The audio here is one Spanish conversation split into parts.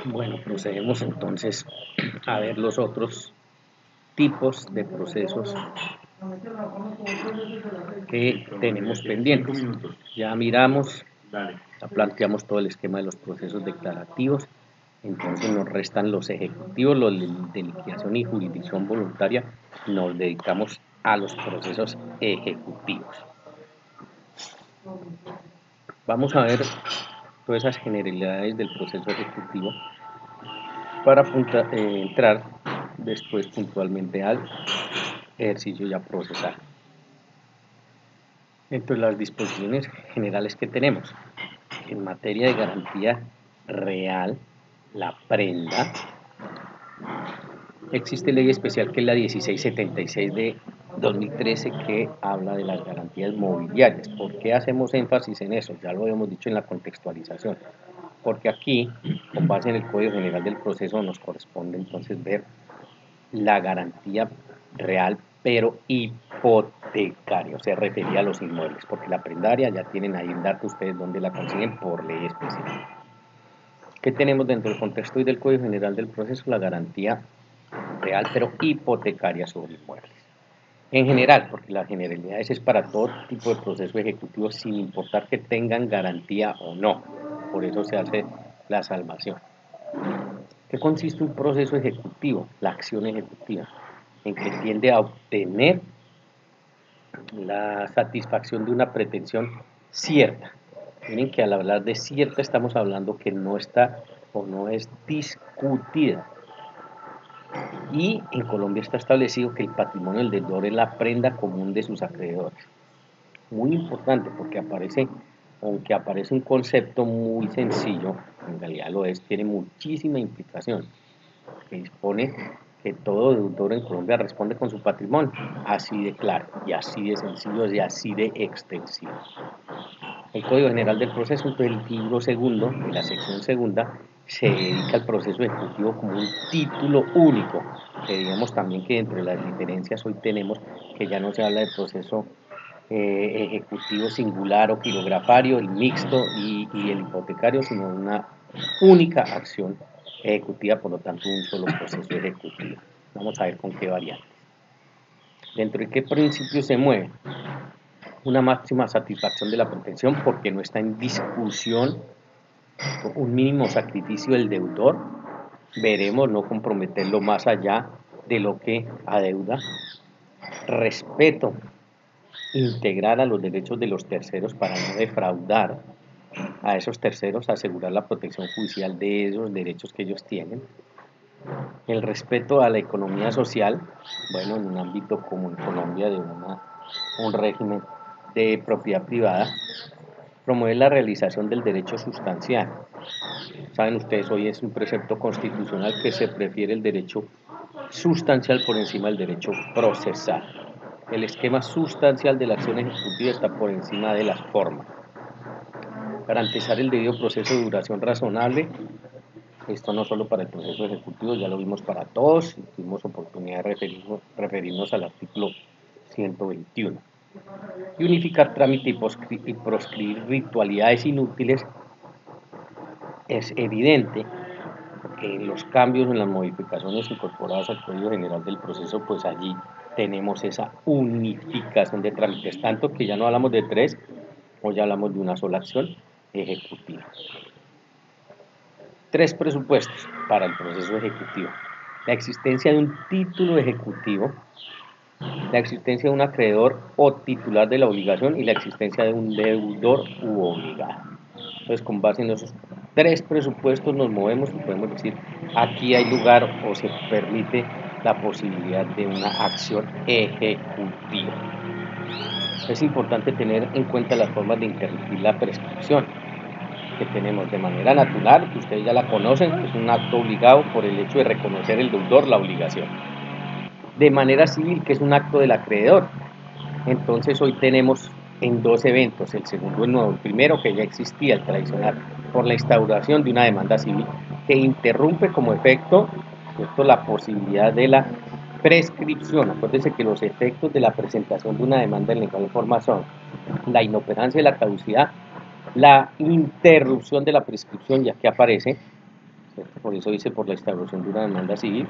Bueno, procedemos entonces a ver los otros tipos de procesos que tenemos pendientes. Ya miramos, ya planteamos todo el esquema de los procesos declarativos, entonces nos restan los ejecutivos, los de liquidación y jurisdicción voluntaria, nos dedicamos a los procesos ejecutivos. Vamos a ver todas esas generalidades del proceso ejecutivo para entrar después puntualmente al ejercicio ya procesal. Entre las disposiciones generales que tenemos en materia de garantía real, la prenda, existe ley especial que es la 1676 de 2013 que habla de las garantías mobiliarias. ¿Por qué hacemos énfasis en eso? Ya lo habíamos dicho en la contextualización. Porque aquí, con base en el Código General del Proceso, nos corresponde entonces ver la garantía real, pero hipotecaria, o sea, refería a los inmuebles, porque la prendaria ya tienen ahí el dato ustedes donde la consiguen por ley específica. ¿Qué tenemos dentro del contexto y del Código General del Proceso? La garantía real, pero hipotecaria sobre inmuebles. En general, porque la generalidad es para todo tipo de proceso ejecutivo, sin importar que tengan garantía o no. Por eso se hace la salvación. ¿Qué consiste un proceso ejecutivo? La acción ejecutiva, en que tiende a obtener la satisfacción de una pretensión cierta. Miren que al hablar de cierta estamos hablando que no está o no es discutida. Y en Colombia está establecido que el patrimonio del deudor es la prenda común de sus acreedores. Muy importante porque aunque aparece un concepto muy sencillo, en realidad lo es, tiene muchísima implicación, que dispone que todo deudor en Colombia responde con su patrimonio, así de claro, y así de sencillo, y así de extensivo. El Código General del Proceso, entonces el libro segundo, de la sección segunda, se dedica al proceso ejecutivo como un título único, que digamos también que entre las diferencias hoy tenemos que ya no se habla de proceso ejecutivo singular o quirografario, el mixto y el hipotecario, sino una única acción ejecutiva, por lo tanto un solo proceso ejecutivo. Vamos a ver con qué variantes. ¿Dentro de qué principio se mueve? Una máxima satisfacción de la pretensión porque no está en discusión un mínimo sacrificio del deudor, veremos no comprometerlo más allá de lo que adeuda, respeto integrar a los derechos de los terceros para no defraudar a esos terceros, asegurar la protección judicial de esos derechos que ellos tienen, el respeto a la economía social, bueno, en un ámbito como en Colombia de un régimen de propiedad privada, promover la realización del derecho sustancial. Saben ustedes, hoy es un precepto constitucional que se prefiere el derecho sustancial por encima del derecho procesal. El esquema sustancial de la acción ejecutiva está por encima de las formas. Garantizar el debido proceso de duración razonable, esto no solo para el proceso ejecutivo, ya lo vimos para todos, tuvimos oportunidad de referirnos al artículo 121. Y unificar trámite y proscribir ritualidades inútiles es evidente que en los cambios, en las modificaciones incorporadas al Código General del Proceso, pues allí tenemos esa unificación de trámites, tanto que ya no hablamos de tres, o ya hablamos de una sola acción ejecutiva. Tres presupuestos para el proceso ejecutivo. La existencia de un título ejecutivo, la existencia de un acreedor o titular de la obligación y la existencia de un deudor u obligado. Entonces, con base en esos tres presupuestos nos movemos y podemos decir, aquí hay lugar o se permite la posibilidad de una acción ejecutiva. Es importante tener en cuenta las formas de interrumpir la prescripción que tenemos de manera natural, que ustedes ya la conocen, que es un acto obligado por el hecho de reconocer el deudor la obligación. De manera civil, que es un acto del acreedor. Entonces hoy tenemos en dos eventos, el segundo el nuevo, el primero que ya existía, el tradicional, por la instauración de una demanda civil que interrumpe como efecto, ¿cierto?, la posibilidad de la prescripción. Acuérdense que los efectos de la presentación de una demanda en legal forma son la inoperancia de la caducidad, la interrupción de la prescripción, ya que aparece, ¿cierto? Por eso dice por la instauración de una demanda civil.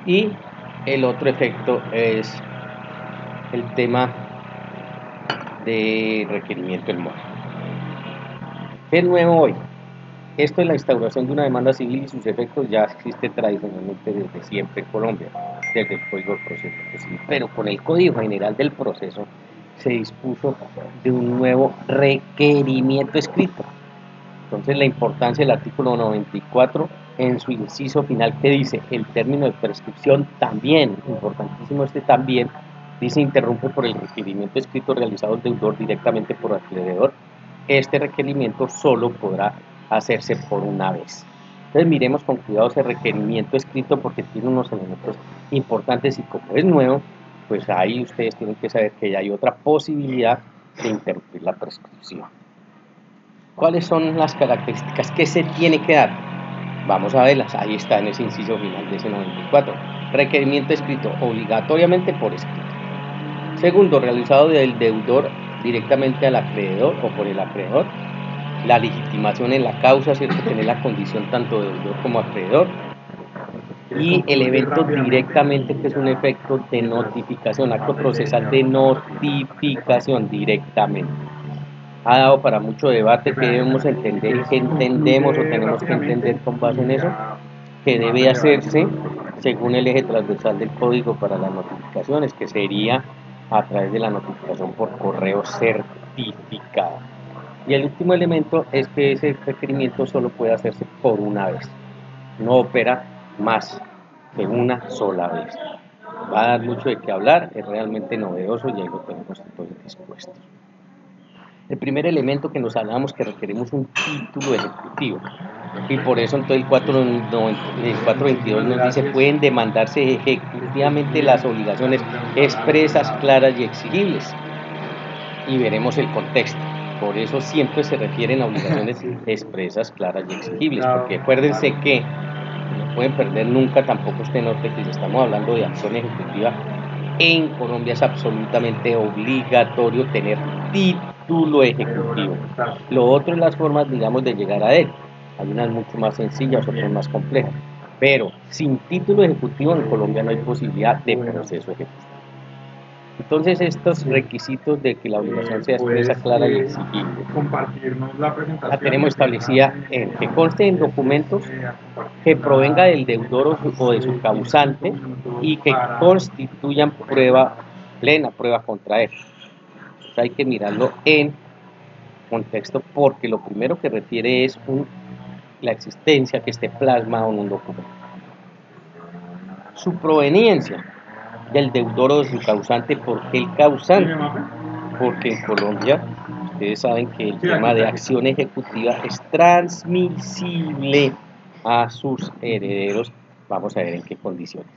Y el otro efecto es el tema de requerimiento del móvil. ¿Qué nuevo hoy? Esto es la instauración de una demanda civil y sus efectos ya existe tradicionalmente desde siempre en Colombia, desde el Código de Procedimiento Civil, pero con el Código General del Proceso se dispuso de un nuevo requerimiento escrito. Entonces la importancia del artículo 94 en su inciso final que dice el término de prescripción también, importantísimo este también, dice interrumpe por el requerimiento escrito realizado el deudor directamente por acreedor. Este requerimiento solo podrá hacerse por una vez. Entonces miremos con cuidado ese requerimiento escrito porque tiene unos elementos importantes y como es nuevo, pues ahí ustedes tienen que saber que ya hay otra posibilidad de interrumpir la prescripción. ¿Cuáles son las características que se tiene que dar? Vamos a verlas, ahí está en ese inciso final de ese 94. Requerimiento escrito, obligatoriamente por escrito. Segundo, realizado del deudor directamente al acreedor o por el acreedor. La legitimación en la causa, ¿cierto? Tener la condición tanto de deudor como acreedor. Y el evento directamente, que es un efecto de notificación, acto procesal de notificación directamente. Ha dado para mucho debate que debemos entender y que entendemos o tenemos que entender con base en eso, que debe hacerse según el eje transversal del código para las notificaciones, que sería a través de la notificación por correo certificado. Y el último elemento es que ese requerimiento solo puede hacerse por una vez, no opera más que una sola vez. Va a dar mucho de qué hablar, es realmente novedoso y ahí lo tenemos entonces dispuesto. El primer elemento que nos hablamos que requerimos un título ejecutivo y por eso entonces el 422 nos dice pueden demandarse ejecutivamente las obligaciones expresas, claras y exigibles y veremos el contexto. Por eso siempre se refieren a obligaciones expresas, claras y exigibles, porque acuérdense que no pueden perder nunca tampoco este norte que si estamos hablando de acción ejecutiva, en Colombia es absolutamente obligatorio tener título ejecutivo. Lo otro es las formas, digamos, de llegar a él. Hay unas mucho más sencillas, otras más complejas. Pero sin título ejecutivo en Colombia no hay posibilidad de proceso ejecutivo. Entonces estos requisitos de que la obligación sea expresa, clara y exigible, compartirnos la presentación. la tenemos establecida en que conste en documentos, que provenga del deudor o de su causante y que constituyan prueba, plena prueba contra él. Entonces hay que mirarlo en contexto porque lo primero que refiere es la existencia que esté plasmado en un documento. Su proveniencia del deudor o de su causante, ¿por qué el causante? Porque en Colombia ustedes saben que el tema de acción ejecutiva es transmisible a sus herederos, vamos a ver en qué condiciones,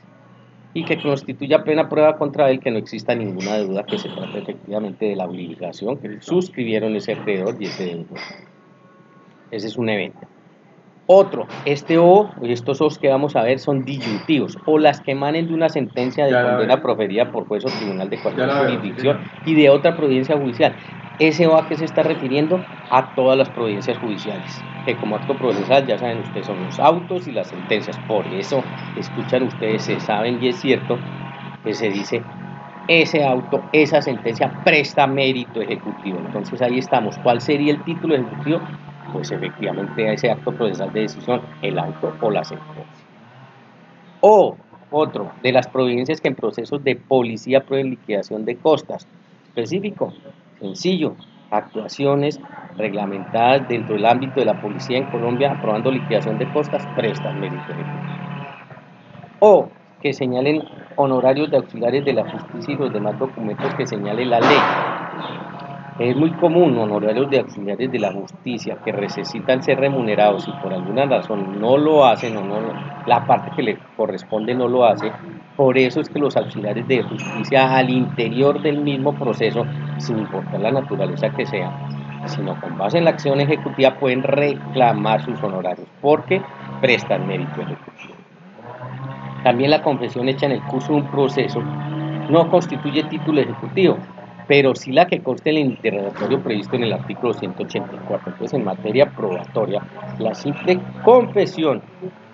y que constituya plena prueba contra él que no exista ninguna duda que se trate efectivamente de la obligación que suscribieron ese acreedor y ese deudor. Ese es un evento. Otro, este o y estos os que vamos a ver son disyuntivos o las que emanen de una sentencia de condena proferida por juez o tribunal de cualquier jurisdicción y de otra providencia judicial. Ese o a que se está refiriendo a todas las providencias judiciales, que como acto procesal ya saben ustedes son los autos y las sentencias. Por eso escuchan ustedes, se saben y es cierto que se dice ese auto, esa sentencia presta mérito ejecutivo. Entonces ahí estamos. ¿Cuál sería el título ejecutivo? Pues efectivamente a ese acto procesal de decisión, el auto o la sentencia. O otro, de las providencias que en procesos de policía aprueben liquidación de costas. Específico, sencillo, actuaciones reglamentadas dentro del ámbito de la policía en Colombia aprobando liquidación de costas prestan mérito ejecutivo. O que señalen honorarios de auxiliares de la justicia y los demás documentos que señale la ley. Es muy común honorarios de auxiliares de la justicia que necesitan ser remunerados y por alguna razón no lo hacen o no, la parte que le corresponde no lo hace. Por eso es que los auxiliares de justicia al interior del mismo proceso, sin importar la naturaleza que sea, sino con base en la acción ejecutiva, pueden reclamar sus honorarios porque prestan mérito ejecutivo. También la confesión hecha en el curso de un proceso no constituye título ejecutivo, pero sí la que conste en el interrogatorio previsto en el artículo 184. Entonces, en materia probatoria, la simple confesión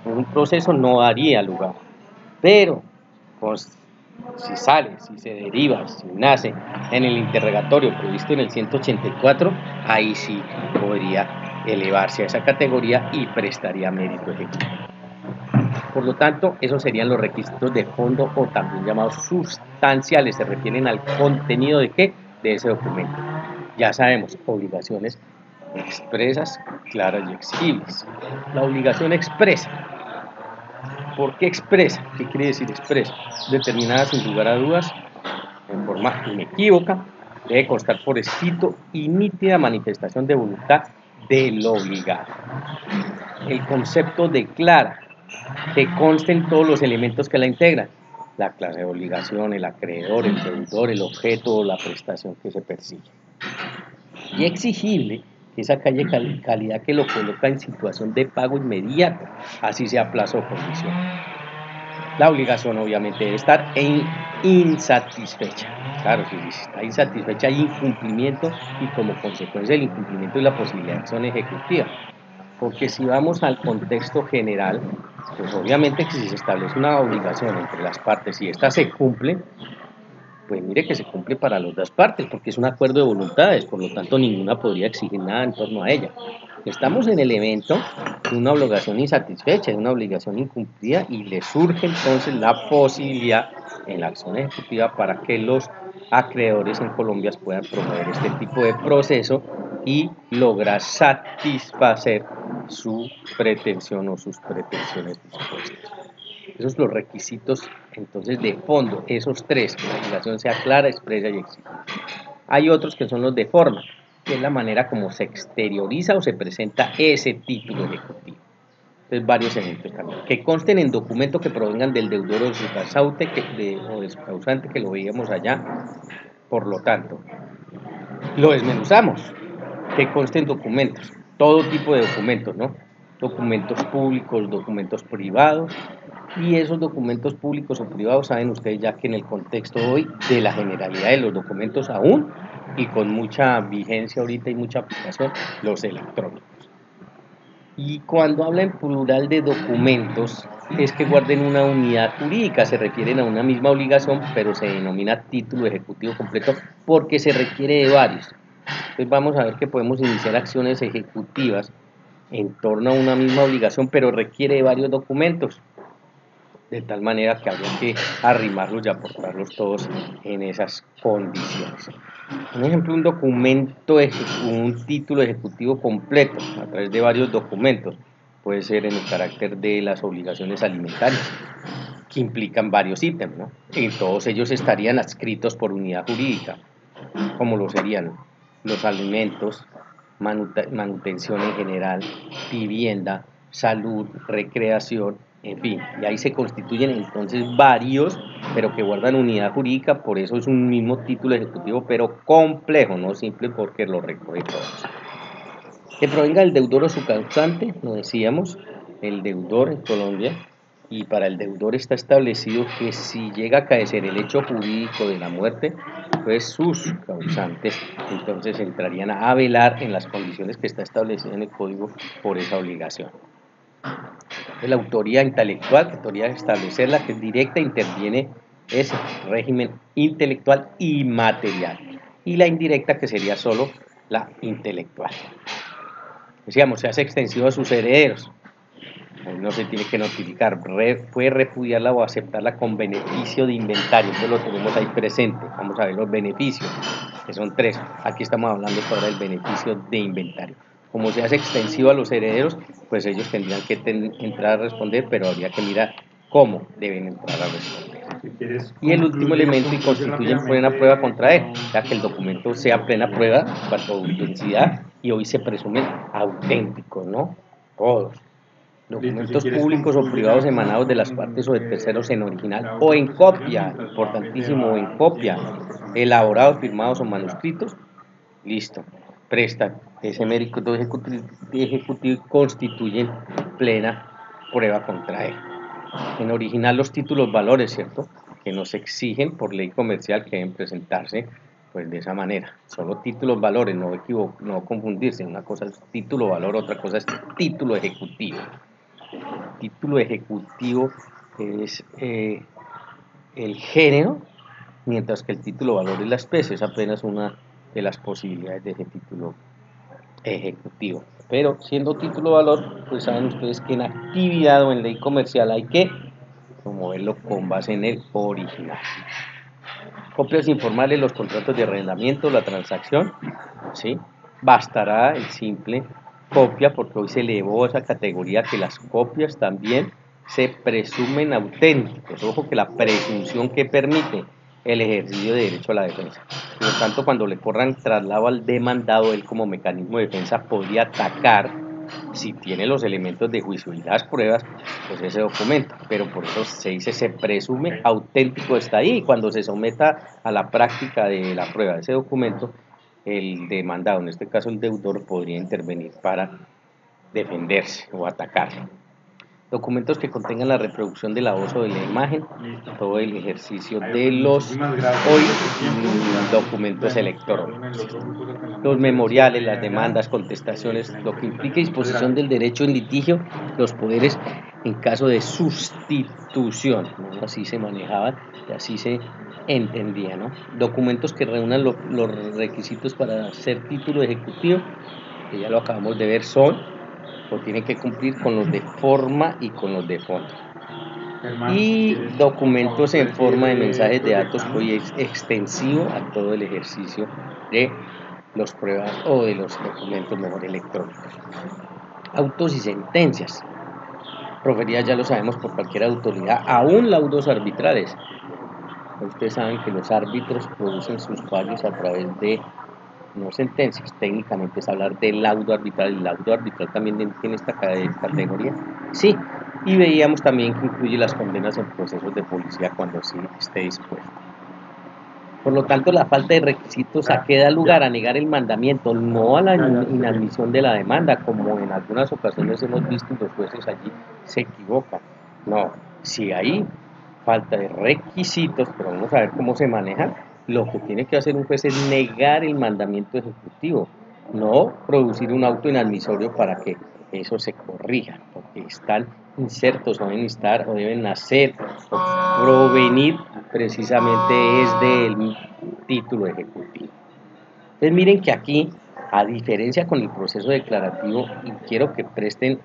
en un proceso no daría lugar, pero pues, si sale, si se deriva, si nace en el interrogatorio previsto en el 184, ahí sí podría elevarse a esa categoría y prestaría mérito ejecutivo. Por lo tanto, esos serían los requisitos de fondo o también llamados sustanciales, se refieren al contenido de qué, de ese documento. Ya sabemos, obligaciones expresas, claras y exigibles. La obligación expresa. ¿Por qué expresa? ¿Qué quiere decir expresa? Determinada sin lugar a dudas, en forma inequívoca, debe constar por escrito y nítida manifestación de voluntad del obligado. El concepto declara que consten todos los elementos que la integran: la clase de obligación, el acreedor, el deudor, el objeto o la prestación que se persigue. Y exigible, que es aquella calidad que lo coloca en situación de pago inmediato, así sea plazo o condición. La obligación obviamente debe estar insatisfecha. Claro, si está insatisfecha hay incumplimiento y como consecuencia del incumplimiento y la posibilidad de acción ejecutiva. Porque si vamos al contexto general, pues obviamente que si se establece una obligación entre las partes y ésta se cumple, pues mire que se cumple para las dos partes, porque es un acuerdo de voluntades, por lo tanto ninguna podría exigir nada en torno a ella. Estamos en el evento de una obligación insatisfecha, de una obligación incumplida, y le surge entonces la posibilidad en la acción ejecutiva para que los acreedores en Colombia puedan promover este tipo de proceso y lograr satisfacer su pretensión o sus pretensiones dispuestas. Esos son los requisitos entonces de fondo, esos tres, que la obligación sea clara, expresa y exigible. Hay otros que son los de forma, que es la manera como se exterioriza o se presenta ese título ejecutivo. Entonces, varios elementos también, que consten en documentos que provengan del deudor o de su causante, o de su causante, que lo veíamos allá. Por lo tanto, lo desmenuzamos, que consten documentos, todo tipo de documentos, ¿no? Documentos públicos, documentos privados, y esos documentos públicos o privados, saben ustedes ya que en el contexto hoy de la generalidad de los documentos aún, y con mucha vigencia ahorita y mucha aplicación, los electrónicos. Y cuando habla en plural de documentos, es que guarden una unidad jurídica, se refieren a una misma obligación, pero se denomina título ejecutivo completo porque se requiere de varios. Entonces vamos a ver que podemos iniciar acciones ejecutivas en torno a una misma obligación, pero requiere de varios documentos, de tal manera que habría que arrimarlos y aportarlos todos en esas condiciones. Un ejemplo, un documento, un título ejecutivo completo a través de varios documentos, puede ser en el carácter de las obligaciones alimentarias, que implican varios ítems, ¿no? Y todos ellos estarían adscritos por unidad jurídica, como lo serían los alimentos, manutención en general, vivienda, salud, recreación, en fin, y ahí se constituyen entonces varios, pero que guardan unidad jurídica, por eso es un mismo título ejecutivo, pero complejo, no simple porque lo recoge todos. Que provenga del deudor o su causante, lo decíamos, el deudor en Colombia, y para el deudor está establecido que si llega a acaecer el hecho jurídico de la muerte, pues sus causantes entonces entrarían a velar en las condiciones que está establecido en el código por esa obligación. La autoría intelectual, que autoría de establecerla, que es directa, interviene ese régimen intelectual y material, y la indirecta, que sería solo la intelectual. Decíamos, se hace extensivo a sus herederos, no se tiene que notificar, puede repudiarla o aceptarla con beneficio de inventario, eso lo tenemos ahí presente. Vamos a ver los beneficios, que son tres, aquí estamos hablando ahora del beneficio de inventario. Como se hace extensivo a los herederos, pues ellos tendrían que entrar a responder, pero habría que mirar cómo deben entrar a responder. Y el último elemento, y constituyen plena prueba contra él, ya que el documento sea plena prueba en cuanto a autenticidad, y hoy se presumen auténticos, ¿no? Todos. Documentos públicos o privados emanados de las partes o de terceros en original o en copia, importantísimo, en copia, elaborados, firmados o manuscritos, listo, prestan ese mérito ejecutivo y constituyen plena prueba contra él. En original los títulos valores, ¿cierto?, que nos exigen por ley comercial que deben presentarse pues de esa manera. Solo títulos, valores, no confundirse. Una cosa es título, valor, otra cosa es título ejecutivo. Título ejecutivo es el género, mientras que el título, valor es la especie. Es apenas una de las posibilidades de ese título ejecutivo. Pero siendo título, valor, pues saben ustedes que en actividad o en ley comercial hay que promoverlo con base en el original. Copias informales, los contratos de arrendamiento, la transacción, ¿sí? Bastará el simple copia, porque hoy se elevó a esa categoría que las copias también se presumen auténticos. Ojo que la presunción que permite el ejercicio de derecho a la defensa. Por lo tanto, cuando le corran traslado al demandado, él como mecanismo de defensa podría atacar, si tiene los elementos de juicio y las pruebas, pues ese documento, pero por eso se dice se presume auténtico, está ahí, y cuando se someta a la práctica de la prueba de ese documento, el demandado, en este caso el deudor, podría intervenir para defenderse o atacarlo. Documentos que contengan la reproducción de la voz o de la imagen, todo el ejercicio de los hoy documentos electrónicos. Los memoriales, las demandas, contestaciones, lo que implica disposición del derecho en litigio, los poderes en caso de sustitución, ¿no? Así se manejaban y así se entendía, ¿no? Documentos que reúnan los requisitos para ser título ejecutivo, que ya lo acabamos de ver, son o tienen que cumplir con los de forma y con los de fondo. Y documentos en forma de mensajes de datos, que hoy es extensivo a todo el ejercicio de los pruebas o de los documentos mejor electrónicos. Autos y sentencias, proferidas ya lo sabemos por cualquier autoridad, aún laudos arbitrales. Ustedes saben que los árbitros producen sus fallos a través de no sentencias, técnicamente es hablar de laudo arbitral. ¿El laudo arbitral también tiene esta categoría? Sí, y veíamos también que incluye las condenas en procesos de policía cuando sí esté dispuesto. Por lo tanto, la falta de requisitos a qué da lugar a negar el mandamiento, no a la inadmisión de la demanda, como en algunas ocasiones hemos visto y los jueces allí se equivocan. No, si hay falta de requisitos, pero vamos a ver cómo se manejan, lo que tiene que hacer un juez es negar el mandamiento ejecutivo, no producir un auto inadmisorio para que eso se corrija, porque están insertos o deben estar o deben nacer o provenir precisamente es del título ejecutivo. Entonces miren que aquí, a diferencia con el proceso declarativo, y quiero que presten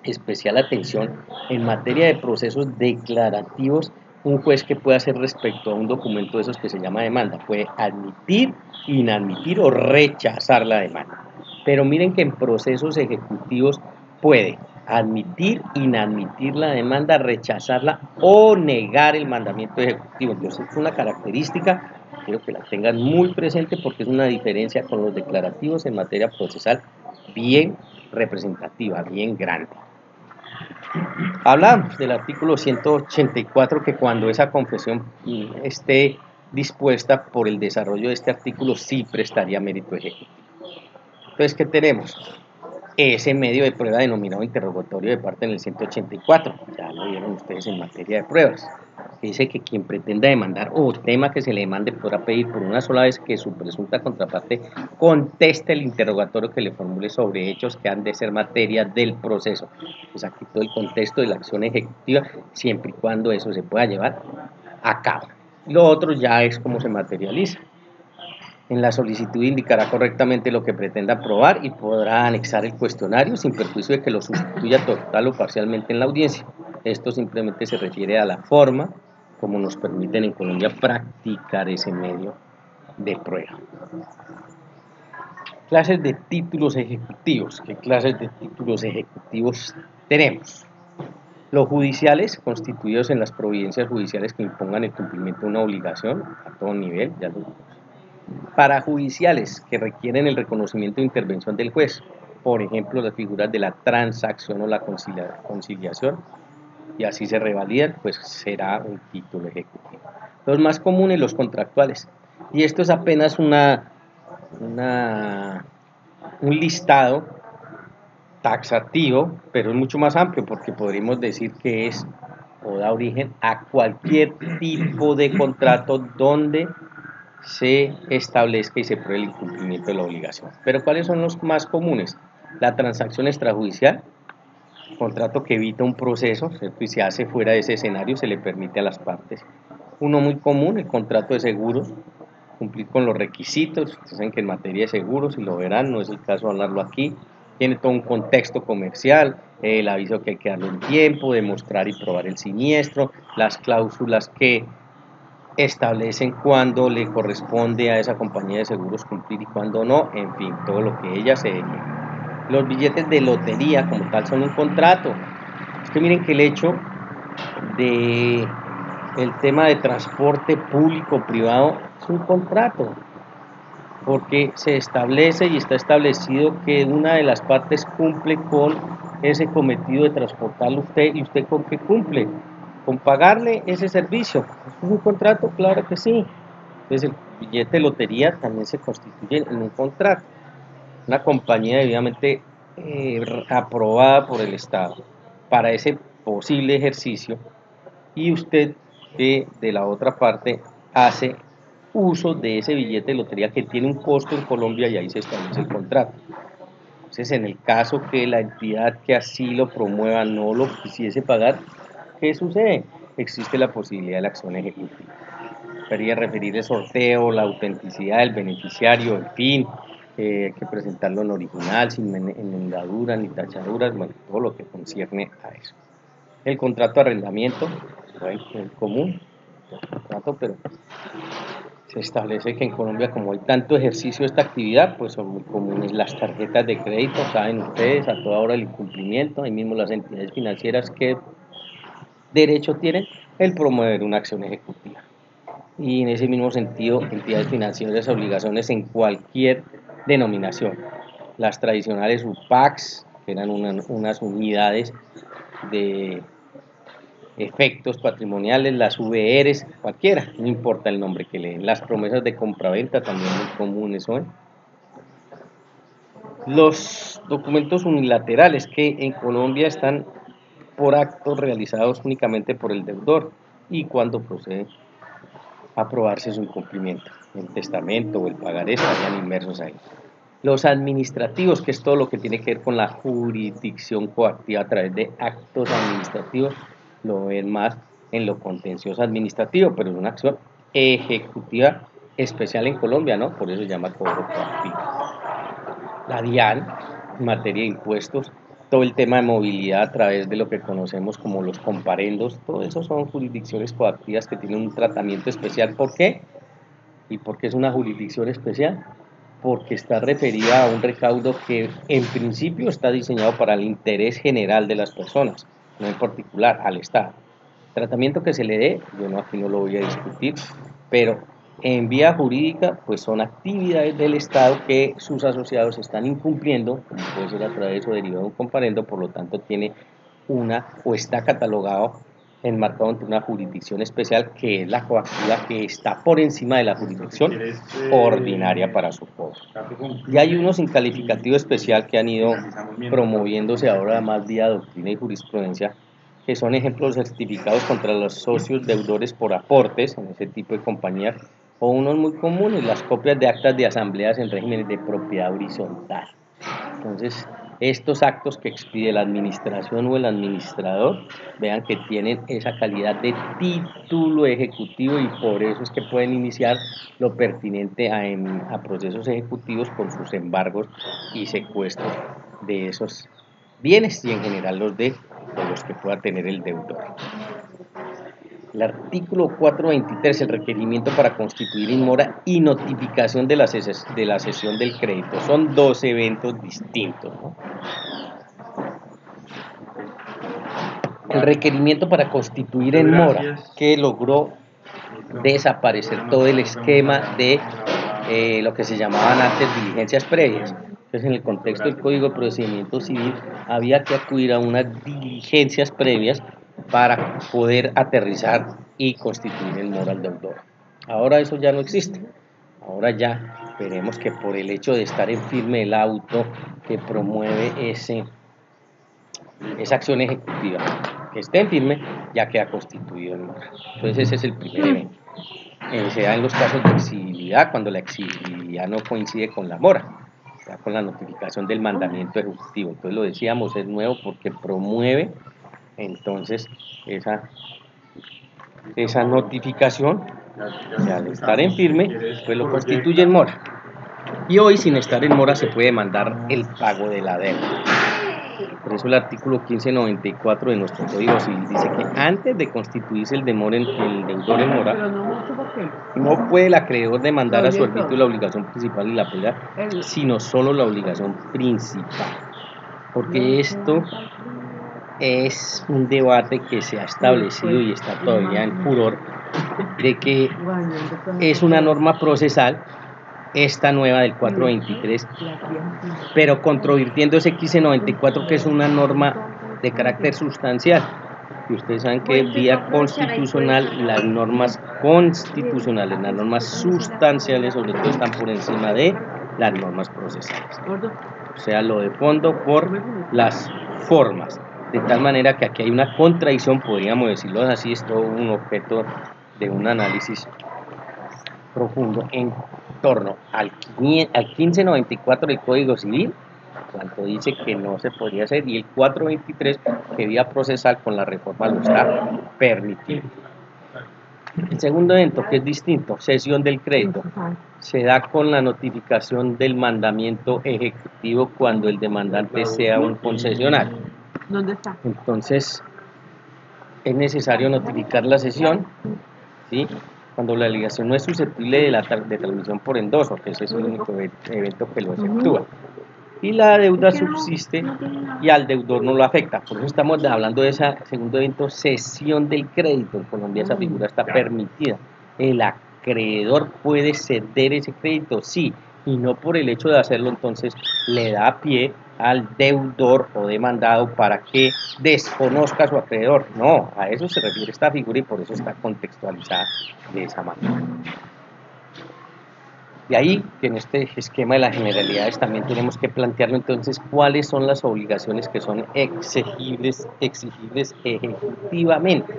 especial atención, en materia de procesos declarativos, un juez que puede hacer respecto a un documento de esos que se llama demanda, puede admitir, inadmitir o rechazar la demanda. Pero miren que en procesos ejecutivos puede admitir, inadmitir la demanda, rechazarla o negar el mandamiento ejecutivo. Entonces es una característica, quiero que la tengan muy presente porque es una diferencia con los declarativos en materia procesal bien representativa, bien grande. Hablamos del artículo 184, que cuando esa confesión esté dispuesta por el desarrollo de este artículo sí prestaría mérito ejecutivo. Entonces, ¿qué tenemos? Ese medio de prueba denominado interrogatorio de parte en el 184, ya lo vieron ustedes en materia de pruebas, que dice que quien pretenda demandar o tema que se le demande podrá pedir por una sola vez que su presunta contraparte conteste el interrogatorio que le formule sobre hechos que han de ser materia del proceso. Pues aquí todo el contexto de la acción ejecutiva, siempre y cuando eso se pueda llevar a cabo. Lo otro ya es cómo se materializa. En la solicitud indicará correctamente lo que pretenda probar y podrá anexar el cuestionario sin perjuicio de que lo sustituya total o parcialmente en la audiencia. Esto simplemente se refiere a la forma como nos permiten en Colombia practicar ese medio de prueba. Clases de títulos ejecutivos. ¿Qué clases de títulos ejecutivos tenemos? Los judiciales, constituidos en las providencias judiciales que impongan el cumplimiento de una obligación a todo nivel, ya lo parajudiciales, que requieren el reconocimiento de intervención del juez, por ejemplo, las figuras de la transacción o la conciliación, y así se revalidan, pues será un título ejecutivo. Los más comunes, los contractuales, y esto es apenas un listado taxativo, pero es mucho más amplio, porque podríamos decir que es o da origen a cualquier tipo de contrato donde se establezca y se pruebe el incumplimiento de la obligación. Pero ¿cuáles son los más comunes? La transacción extrajudicial, contrato que evita un proceso, ¿cierto? Y se hace fuera de ese escenario, se le permite a las partes. Uno muy común, el contrato de seguros, cumplir con los requisitos. Ustedes saben que en materia de seguros, y lo verán, no es el caso de hablarlo aquí, tiene todo un contexto comercial, el aviso que hay que darle un tiempo, demostrar y probar el siniestro, las cláusulas que establecen cuándo le corresponde a esa compañía de seguros cumplir y cuándo no, en fin, todo lo que ella se deje. Los billetes de lotería como tal son un contrato. Es que miren que el hecho de el tema de transporte público privado es un contrato, porque se establece y está establecido que una de las partes cumple con ese cometido de transportarlo usted, y usted con qué cumple, con pagarle ese servicio. ¿Es un contrato? Claro que sí. Entonces el billete de lotería también se constituye en un contrato, una compañía debidamente aprobada por el Estado para ese posible ejercicio, y usted de la otra parte hace uso de ese billete de lotería que tiene un costo en Colombia, y ahí se establece el contrato. Entonces, en el caso que la entidad que así lo promueva no lo quisiese pagar, ¿qué sucede? Existe la posibilidad de la acción ejecutiva. Quería referir el sorteo, la autenticidad del beneficiario, en fin, hay que presentarlo en original, sin enmendaduras ni tachaduras, bueno, todo lo que concierne a eso. El contrato de arrendamiento, bueno, es común, contrato, pero se establece que en Colombia, como hay tanto ejercicio de esta actividad, pues son muy comunes las tarjetas de crédito, saben ustedes, a toda hora el incumplimiento, ahí mismo las entidades financieras, que derecho tienen el promover una acción ejecutiva. Y en ese mismo sentido, entidades financieras, obligaciones en cualquier denominación. Las tradicionales UPACs, que eran unas unidades de efectos patrimoniales, las VRs, cualquiera, no importa el nombre que le den. Las promesas de compraventa también muy comunes son. Los documentos unilaterales, que en Colombia están por actos realizados únicamente por el deudor y cuando procede a aprobarse su incumplimiento. El testamento o el pagaré estarían inmersos ahí. Los administrativos, que es todo lo que tiene que ver con la jurisdicción coactiva a través de actos administrativos, lo ven más en lo contencioso administrativo, pero es una acción ejecutiva especial en Colombia, ¿no? Por eso se llama cobro coactivo. La DIAN, en materia de impuestos, todo el tema de movilidad a través de lo que conocemos como los comparendos, todo eso son jurisdicciones coactivas que tienen un tratamiento especial. ¿Por qué? ¿Y por qué es una jurisdicción especial? Porque está referida a un recaudo que en principio está diseñado para el interés general de las personas, no en particular al Estado. El tratamiento que se le dé, yo no, aquí no lo voy a discutir, pero en vía jurídica, pues son actividades del Estado que sus asociados están incumpliendo, como puede ser a través o derivado de un comparendo, por lo tanto tiene una o está catalogado enmarcado ante una jurisdicción especial, que es la coactiva, que está por encima de la jurisdicción ordinaria para su cobro. Y hay unos sin calificativo especial que han ido promoviéndose ahora más vía doctrina y jurisprudencia, que son ejemplos certificados contra los socios deudores por aportes en ese tipo de compañías, o unos muy comunes, las copias de actas de asambleas en regímenes de propiedad horizontal. Entonces, estos actos que expide la administración o el administrador, vean que tienen esa calidad de título ejecutivo, y por eso es que pueden iniciar lo pertinente a procesos ejecutivos con sus embargos y secuestros de esos bienes, y en general los de los que pueda tener el deudor. El artículo 423, el requerimiento para constituir en mora y notificación de la cesión del crédito. Son dos eventos distintos, ¿no? El requerimiento para constituir en mora, que logró desaparecer todo el esquema de lo que se llamaban antes diligencias previas. Entonces, en el contexto del Código de Procedimiento Civil, había que acudir a unas diligencias previas para poder aterrizar y constituir en mora al deudor. Ahora eso ya no existe. Ahora ya veremos que por el hecho de estar en firme el auto que promueve esa acción ejecutiva, que esté en firme, ya queda constituido en mora. Entonces ese es el primer evento. se da en los casos de exigibilidad, cuando la exigibilidad no coincide con la mora, o sea, con la notificación del mandamiento ejecutivo. Entonces lo decíamos, es nuevo porque promueve entonces esa notificación, y al estar en firme, pues lo constituye en mora. Y hoy, sin estar en mora, se puede demandar el pago de la deuda. Por eso el artículo 1594 de nuestro Código Civil dice que antes de constituirse el deudor en mora, no puede el acreedor demandar a su arbitrio la obligación principal y la pena, sino solo la obligación principal. Porque esto es un debate que se ha establecido y está todavía en furor, de que es una norma procesal, esta nueva del 423, pero controvirtiendo ese 1594 que es una norma de carácter sustancial. Y ustedes saben que vía constitucional las normas constitucionales, las normas sustanciales sobre todo están por encima de las normas procesales. O sea, lo de fondo por las formas. De tal manera que aquí hay una contradicción, podríamos decirlo así, es todo un objeto de un análisis profundo en torno al 1594 del Código Civil, cuando dice que no se podría hacer, y el 423 que vía procesal con la reforma lo está permitiendo. El segundo evento, que es distinto, cesión del crédito, se da con la notificación del mandamiento ejecutivo cuando el demandante sea un concesionario. ¿Dónde está? Entonces, es necesario notificar la cesión, ¿sí? Cuando la liquidación no es susceptible de transmisión por endoso, que ese es el único evento que lo efectúa. Y la deuda subsiste y al deudor no lo afecta. Por eso estamos hablando de ese segundo evento, cesión del crédito. En Colombia esa figura está permitida. El acreedor puede ceder ese crédito, sí, y no por el hecho de hacerlo, entonces le da pie al deudor o demandado para que desconozca a su acreedor. No, a eso se refiere esta figura y por eso está contextualizada de esa manera. De ahí que en este esquema de las generalidades también tenemos que plantearlo entonces cuáles son las obligaciones que son exigibles ejecutivamente.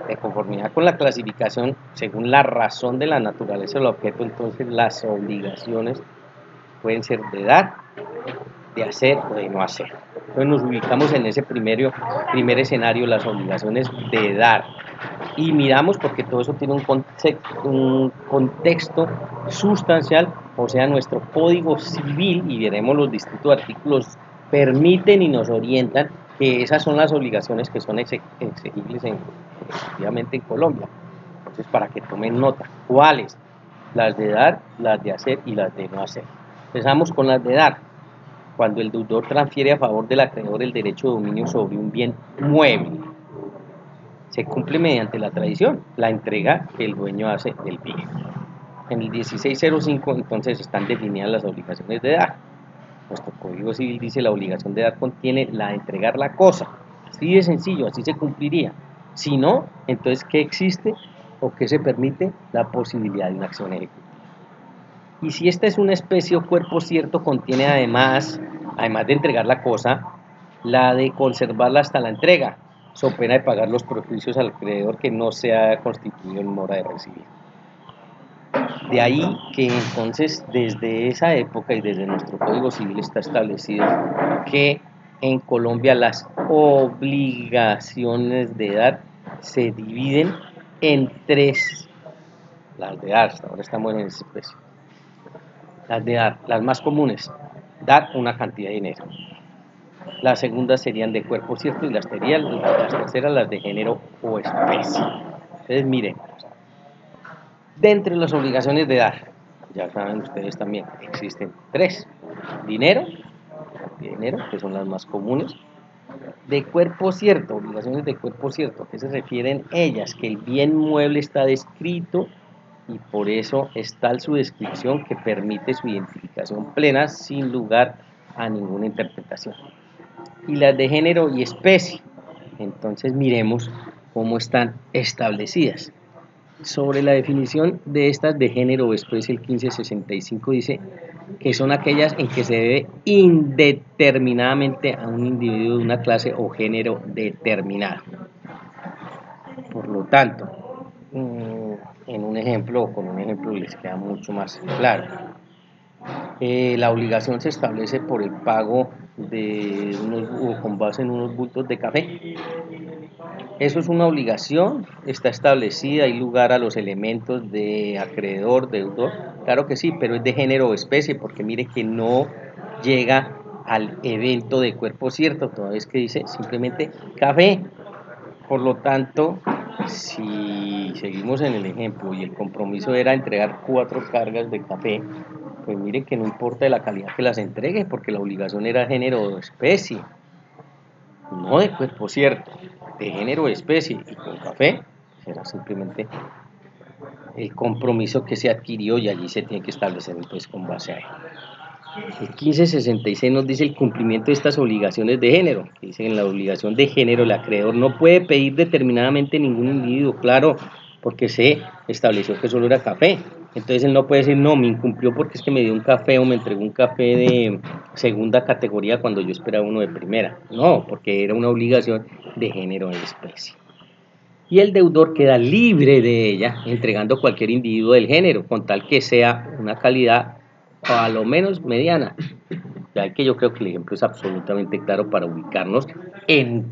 De conformidad con la clasificación, según la razón de la naturaleza del objeto, entonces las obligaciones pueden ser de dar, de hacer o de no hacer. Entonces nos ubicamos en ese primer escenario, las obligaciones de dar. Y miramos porque todo eso tiene un contexto sustancial, o sea, nuestro Código Civil, y veremos los distintos artículos, permiten y nos orientan que esas son las obligaciones que son exigibles efectivamente en Colombia. Entonces, para que tomen nota, ¿cuáles? Las de dar, las de hacer y las de no hacer. Empezamos con las de dar. Cuando el deudor transfiere a favor del acreedor el derecho de dominio sobre un bien mueble, se cumple mediante la tradición, la entrega que el dueño hace del bien. En el 1605 entonces están definidas las obligaciones de dar. Nuestro Código Civil dice la obligación de dar contiene la de entregar la cosa. Así de sencillo, así se cumpliría. Si no, entonces ¿qué existe o qué se permite? La posibilidad de una acción ejecutiva. Y si esta es una especie o cuerpo cierto, contiene además de entregar la cosa, la de conservarla hasta la entrega, so pena de pagar los perjuicios al acreedor que no se ha constituido en mora de recibir. De ahí que entonces desde esa época y desde nuestro Código Civil está establecido que en Colombia las obligaciones de dar se dividen en tres. Las de dar, hasta ahora estamos en esa especie. Las de dar, las más comunes, dar una cantidad de dinero. Las segundas serían de cuerpo cierto y las terceras las de género o especie. Entonces miren, de entre las obligaciones de dar, ya saben ustedes también, existen tres. Dinero, que son las más comunes. De cuerpo cierto, obligaciones de cuerpo cierto, que se refieren ellas, que el bien mueble está descrito y por eso es tal su descripción que permite su identificación plena sin lugar a ninguna interpretación. Y las de género y especie, entonces miremos cómo están establecidas. Sobre la definición de estas de género o especie, el 1565 dice que son aquellas en que se debe indeterminadamente a un individuo de una clase o género determinado. Por lo tanto, en un ejemplo, o con un ejemplo les queda mucho más claro. La obligación se establece por el pago de o con base en unos bultos de café. Eso es una obligación, está establecida, hay lugar a los elementos de acreedor, deudor, claro que sí, pero es de género o especie, porque mire que no llega al evento de cuerpo cierto, toda vez que dice simplemente café. Por lo tanto, si seguimos en el ejemplo y el compromiso era entregar 4 cargas de café, pues mire que no importa de la calidad que las entregue, porque la obligación era género o especie, no de cuerpo cierto, de género o especie, y con café será simplemente el compromiso que se adquirió y allí se tiene que establecer pues con base a él. El 1566 nos dice el cumplimiento de estas obligaciones de género, que dice en la obligación de género el acreedor no puede pedir determinadamente ningún individuo, claro, porque se estableció que solo era café, entonces él no puede decir no, me incumplió porque es que me dio un café o me entregó un café de segunda categoría cuando yo esperaba uno de primera, no, porque era una obligación de género en especie. Y el deudor queda libre de ella, entregando cualquier individuo del género, con tal que sea una calidad a lo menos mediana. Ya que yo creo que el ejemplo es absolutamente claro para ubicarnos en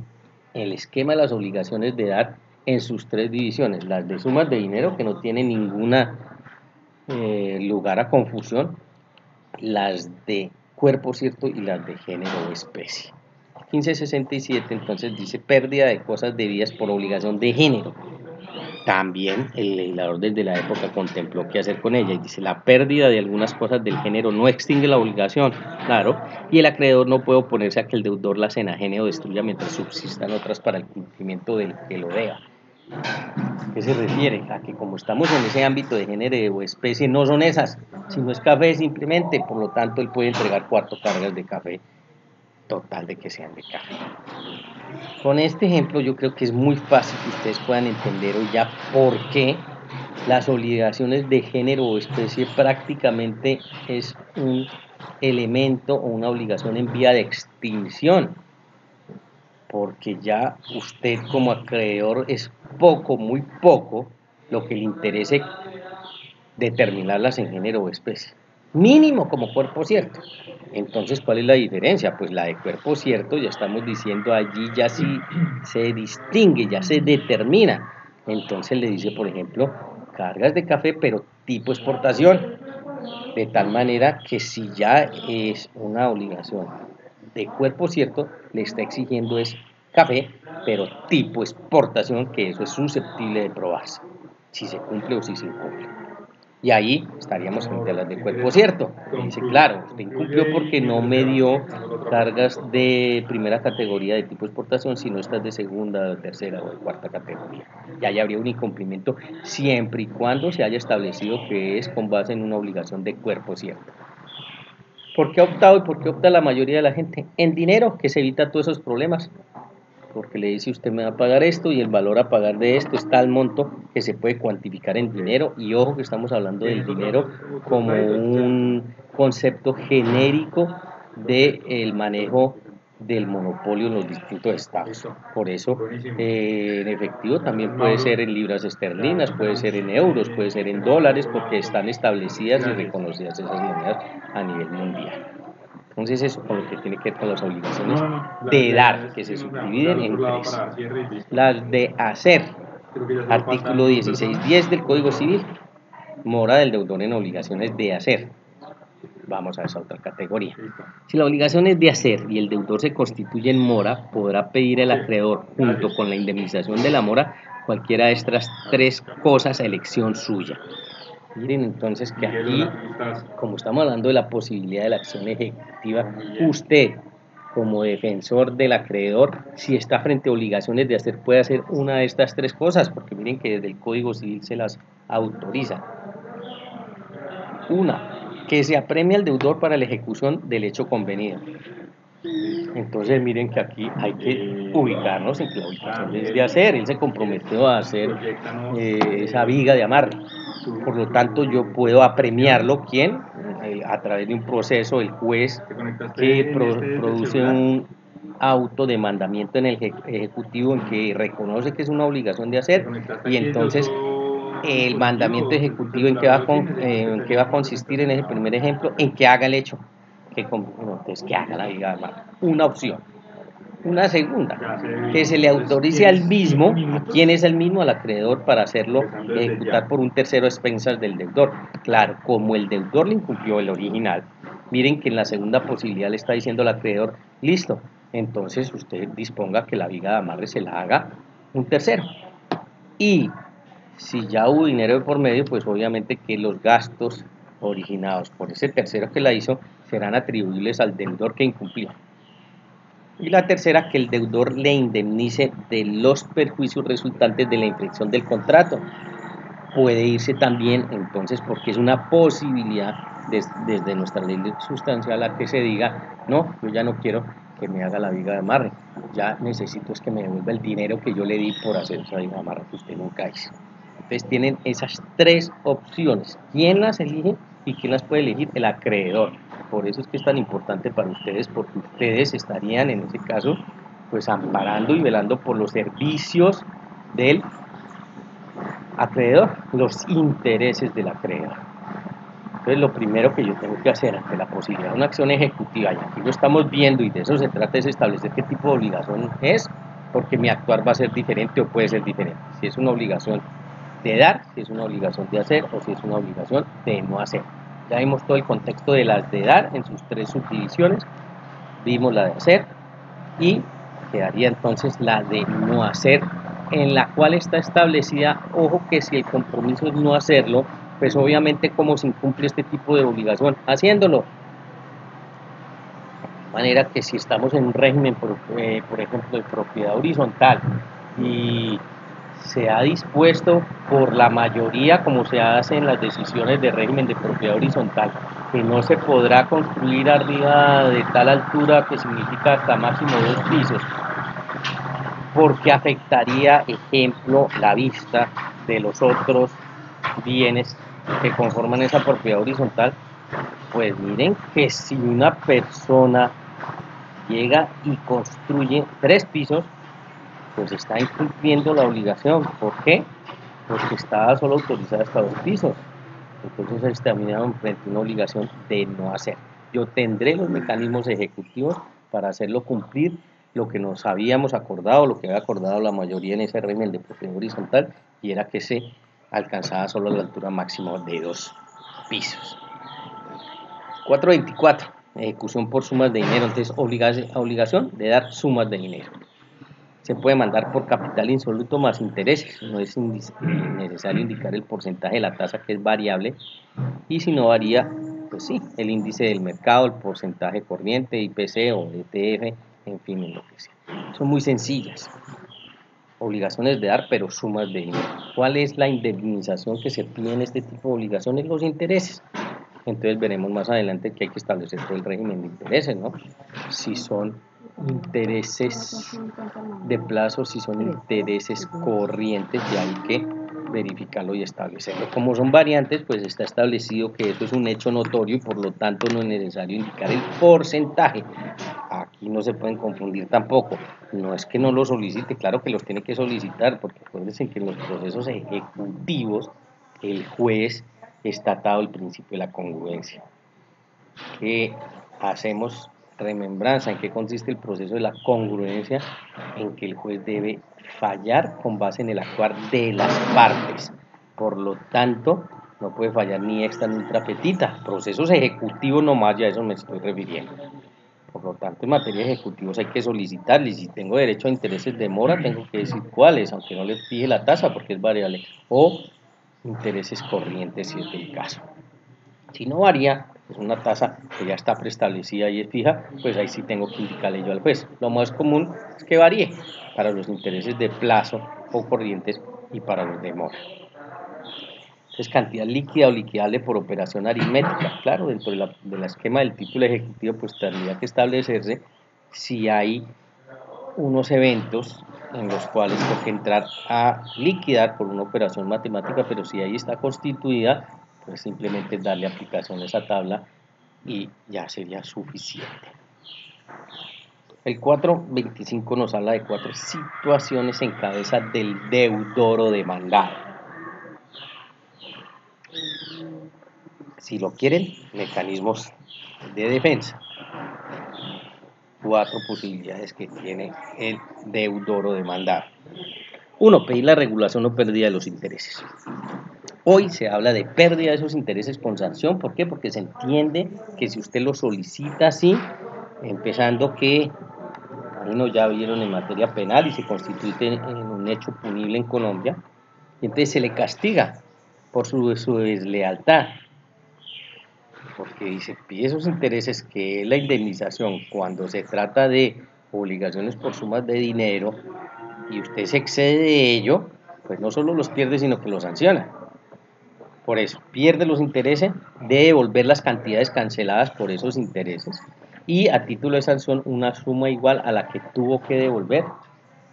el esquema de las obligaciones de dar en sus 3 divisiones, las de sumas de dinero, que no tienen ninguna lugar a confusión, las de cuerpo cierto y las de género o especie. 1567 entonces dice pérdida de cosas debidas por obligación de género. También el legislador desde la época contempló qué hacer con ella y dice la pérdida de algunas cosas del género no extingue la obligación, claro, y el acreedor no puede oponerse a que el deudor las enajene o destruya mientras subsistan otras para el cumplimiento del que lo deba. ¿Qué se refiere? A que como estamos en ese ámbito de género o especie, no son esas, sino es café simplemente, por lo tanto él puede entregar 4 cargas de café, total de que sean de café. Con este ejemplo yo creo que es muy fácil que ustedes puedan entender hoy ya por qué las obligaciones de género o especie prácticamente es un elemento o una obligación en vía de extinción, porque ya usted como acreedor es poco, muy poco, lo que le interese determinarlas en género o especie. Mínimo como cuerpo cierto. Entonces, ¿cuál es la diferencia? Pues la de cuerpo cierto, ya estamos diciendo allí, ya sí se distingue, ya se determina. Entonces le dice, por ejemplo, cargas de café, pero tipo exportación. De tal manera que si ya es una obligación de cuerpo cierto, le está exigiendo es café, pero tipo exportación, que eso es susceptible de probarse, si se cumple o si se incumple. Y ahí estaríamos frente a las de cuerpo cierto. Y dice, claro, usted incumplió porque no me dio cargas de primera categoría de tipo exportación, sino estas de segunda, tercera o de cuarta categoría. Y ahí habría un incumplimiento siempre y cuando se haya establecido que es con base en una obligación de cuerpo cierto. ¿Por qué ha optado y por qué opta la mayoría de la gente? En dinero, que se evita todos esos problemas, porque le dice usted me va a pagar esto y el valor a pagar de esto es tal monto que se puede cuantificar en dinero, y ojo que estamos hablando del dinero como un concepto genérico del manejo del monopolio en los distintos estados. Por eso en efectivo también puede ser en libras esterlinas, puede ser en euros, puede ser en dólares, porque están establecidas y reconocidas esas monedas a nivel mundial. Entonces eso con lo que tiene que ver con las obligaciones de dar, que se subdividen en 3. Las de hacer, artículo 1610 del Código Civil, mora del deudor en obligaciones de hacer. Vamos a esa otra categoría. Si la obligación es de hacer y el deudor se constituye en mora, podrá pedir el acreedor, junto con la indemnización de la mora, cualquiera de estas 3 cosas a elección suya. Miren entonces que aquí, como estamos hablando de la posibilidad de la acción ejecutiva, usted como defensor del acreedor, si está frente a obligaciones de hacer, puede hacer una de estas 3 cosas, porque miren que desde el Código Civil se las autoriza. Una, que se apremie al deudor para la ejecución del hecho convenido. Entonces miren que aquí hay que ubicarnos en que la obligación es de hacer, él se comprometió a hacer esa viga de amarre. Por lo tanto, yo puedo apremiarlo, ¿quién? A través de un proceso, el juez que produce un auto de mandamiento en el ejecutivo en que reconoce que es una obligación de hacer, y entonces el mandamiento ejecutivo en qué va a consistir en ese primer ejemplo, en que haga el hecho, entonces que haga la viga de mar. Una opción. Una segunda, que se le autorice al mismo, ¿a quién es el mismo? Al acreedor, para hacerlo ejecutar por un tercero a expensas del deudor. Claro, como el deudor le incumplió el original, miren que en la segunda posibilidad le está diciendo al acreedor, listo, entonces usted disponga que la viga de amarre se la haga un tercero. Y si ya hubo dinero de por medio, pues obviamente que los gastos originados por ese tercero que la hizo serán atribuibles al deudor que incumplió. Y la tercera, que el deudor le indemnice de los perjuicios resultantes de la infracción del contrato. Puede irse también, entonces, porque es una posibilidad desde nuestra ley sustancial a que se diga, no, yo ya no quiero que me haga la viga de amarre, ya necesito es que me devuelva el dinero que yo le di por hacer esa viga de amarre que usted nunca hizo. Entonces tienen esas tres opciones. ¿Quién las elige y quién las puede elegir? El acreedor. Por eso es que es tan importante para ustedes, porque ustedes estarían en ese caso pues amparando y velando por los servicios del acreedor, los intereses del acreedor. Entonces lo primero que yo tengo que hacer ante la posibilidad de una acción ejecutiva, y aquí lo estamos viendo y de eso se trata, es establecer qué tipo de obligación es, porque mi actuar va a ser diferente o puede ser diferente. Si es una obligación de dar, si es una obligación de hacer o si es una obligación de no hacer. Ya vimos todo el contexto de las de dar en sus tres subdivisiones, vimos la de hacer y quedaría entonces la de no hacer, en la cual está establecida, ojo que si el compromiso es no hacerlo, pues obviamente cómo se incumple este tipo de obligación, haciéndolo. De manera que si estamos en un régimen, por ejemplo, de propiedad horizontal y se ha dispuesto por la mayoría, como se hace en las decisiones de régimen de propiedad horizontal, que no se podrá construir arriba de tal altura que significa hasta máximo 2 pisos, porque afectaría, ejemplo, la vista de los otros bienes que conforman esa propiedad horizontal. Pues miren que si una persona llega y construye 3 pisos, pues está incumpliendo la obligación. ¿Por qué? Porque estaba solo autorizada hasta 2 pisos. Entonces está frente a una obligación de no hacer. Yo tendré los mecanismos ejecutivos para hacerlo cumplir lo que nos habíamos acordado, lo que había acordado la mayoría en ese régimen de propiedad horizontal, y era que se alcanzaba solo la altura máxima de 2 pisos. 424. Ejecución por sumas de dinero. Entonces, obligación de dar sumas de dinero. Se puede mandar por capital insoluto más intereses. No es necesario indicar el porcentaje de la tasa, que es variable, y si no varía, pues sí, el índice del mercado, el porcentaje corriente, IPC o ETF, en fin, en lo que sea. Son muy sencillas. Obligaciones de dar, pero sumas de dinero. ¿Cuál es la indemnización que se pide en este tipo de obligaciones? Los intereses. Entonces veremos más adelante que hay que establecer todo el régimen de intereses, ¿no? Si son intereses de plazo, si son intereses corrientes, y hay que verificarlo y establecerlo. Como son variantes, pues está establecido que eso es un hecho notorio y por lo tanto no es necesario indicar el porcentaje. Aquí no se pueden confundir tampoco. No es que no lo solicite, claro que los tiene que solicitar, porque acuérdense que en los procesos ejecutivos el juez está atado el principio de la congruencia. Que hacemos remembranza en qué consiste el proceso de la congruencia, en que el juez debe fallar con base en el actuar de las partes. Por lo tanto, no puede fallar ni extra ni ultra petita. Procesos ejecutivos nomás, ya a eso me estoy refiriendo. Por lo tanto, en materia de ejecutivos hay que solicitarles. Si tengo derecho a intereses de mora, tengo que decir cuáles, aunque no les fije la tasa porque es variable. O intereses corrientes, si es el caso. Si no varía, es una tasa que ya está preestablecida y es fija, pues ahí sí tengo que indicarle yo al juez. Lo más común es que varíe para los intereses de plazo o corrientes y para los de mora. Entonces, cantidad líquida o liquidable por operación aritmética. Claro, dentro de la esquema del título ejecutivo, pues tendría que establecerse si hay unos eventos en los cuales tengo que entrar a liquidar por una operación matemática, pero si ahí está constituida, pues simplemente darle aplicación a esa tabla y ya sería suficiente. El 425 nos habla de 4 situaciones en cabeza del deudor o demandado. si lo quieren, mecanismos de defensa. 4 posibilidades que tiene el deudor o demandado. 1. Pedir la regulación o pérdida de los intereses. Hoy se habla de pérdida de esos intereses con sanción. ¿Por qué? Porque se entiende que si usted lo solicita así, empezando que, bueno, ya vieron en materia penal y se constituye en un hecho punible en Colombia, y entonces se le castiga por su deslealtad, porque dice, pide esos intereses, que es la indemnización cuando se trata de obligaciones por sumas de dinero y usted se excede de ello, pues no solo los pierde, sino que los sanciona. Por eso, pierde los intereses, debe devolver las cantidades canceladas por esos intereses y a título de sanción una suma igual a la que tuvo que devolver,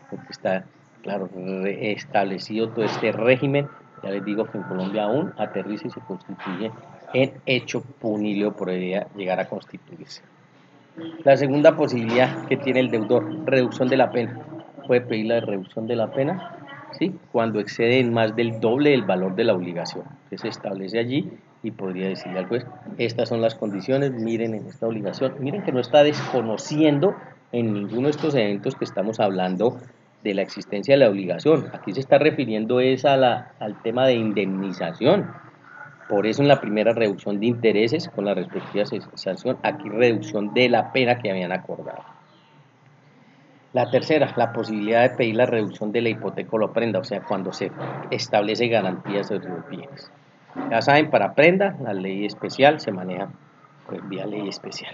porque está, claro, establecido todo este régimen. Ya les digo que en Colombia aún aterriza y se constituye en hecho punible, podría llegar a constituirse. La segunda posibilidad que tiene el deudor, reducción de la pena. Puede pedir la reducción de la pena, ¿sí?, cuando excede en más del doble del valor de la obligación que se establece allí, y podría decirle al juez, estas son las condiciones, miren en esta obligación, miren que no está desconociendo en ninguno de estos eventos que estamos hablando de la existencia de la obligación. Aquí se está refiriendo al tema de indemnización. Por eso en la primera reducción de intereses con la respectiva sanción, aquí reducción de la pena que habían acordado. La tercera, la posibilidad de pedir la reducción de la hipoteca o la prenda, o sea, cuando se establece garantías sobre los bienes. Ya saben, para prenda, la ley especial se maneja pues, vía ley especial.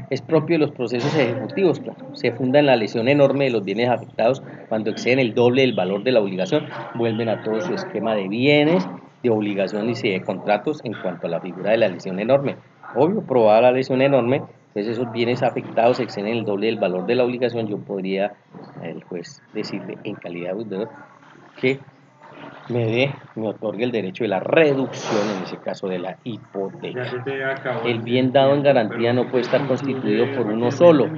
Es propio de los procesos ejecutivos, claro. Se funda en la lesión enorme de los bienes afectados cuando exceden el doble del valor de la obligación, vuelven a todo su esquema de bienes, de obligaciones y de contratos en cuanto a la figura de la lesión enorme. Obvio, probada la lesión enorme, entonces esos bienes afectados exceden el doble del valor de la obligación, yo podría, el juez, decirle en calidad de deudor que me otorgue el derecho de la reducción, en ese caso de la hipoteca. El bien dado en garantía no puede estar constituido por uno solo.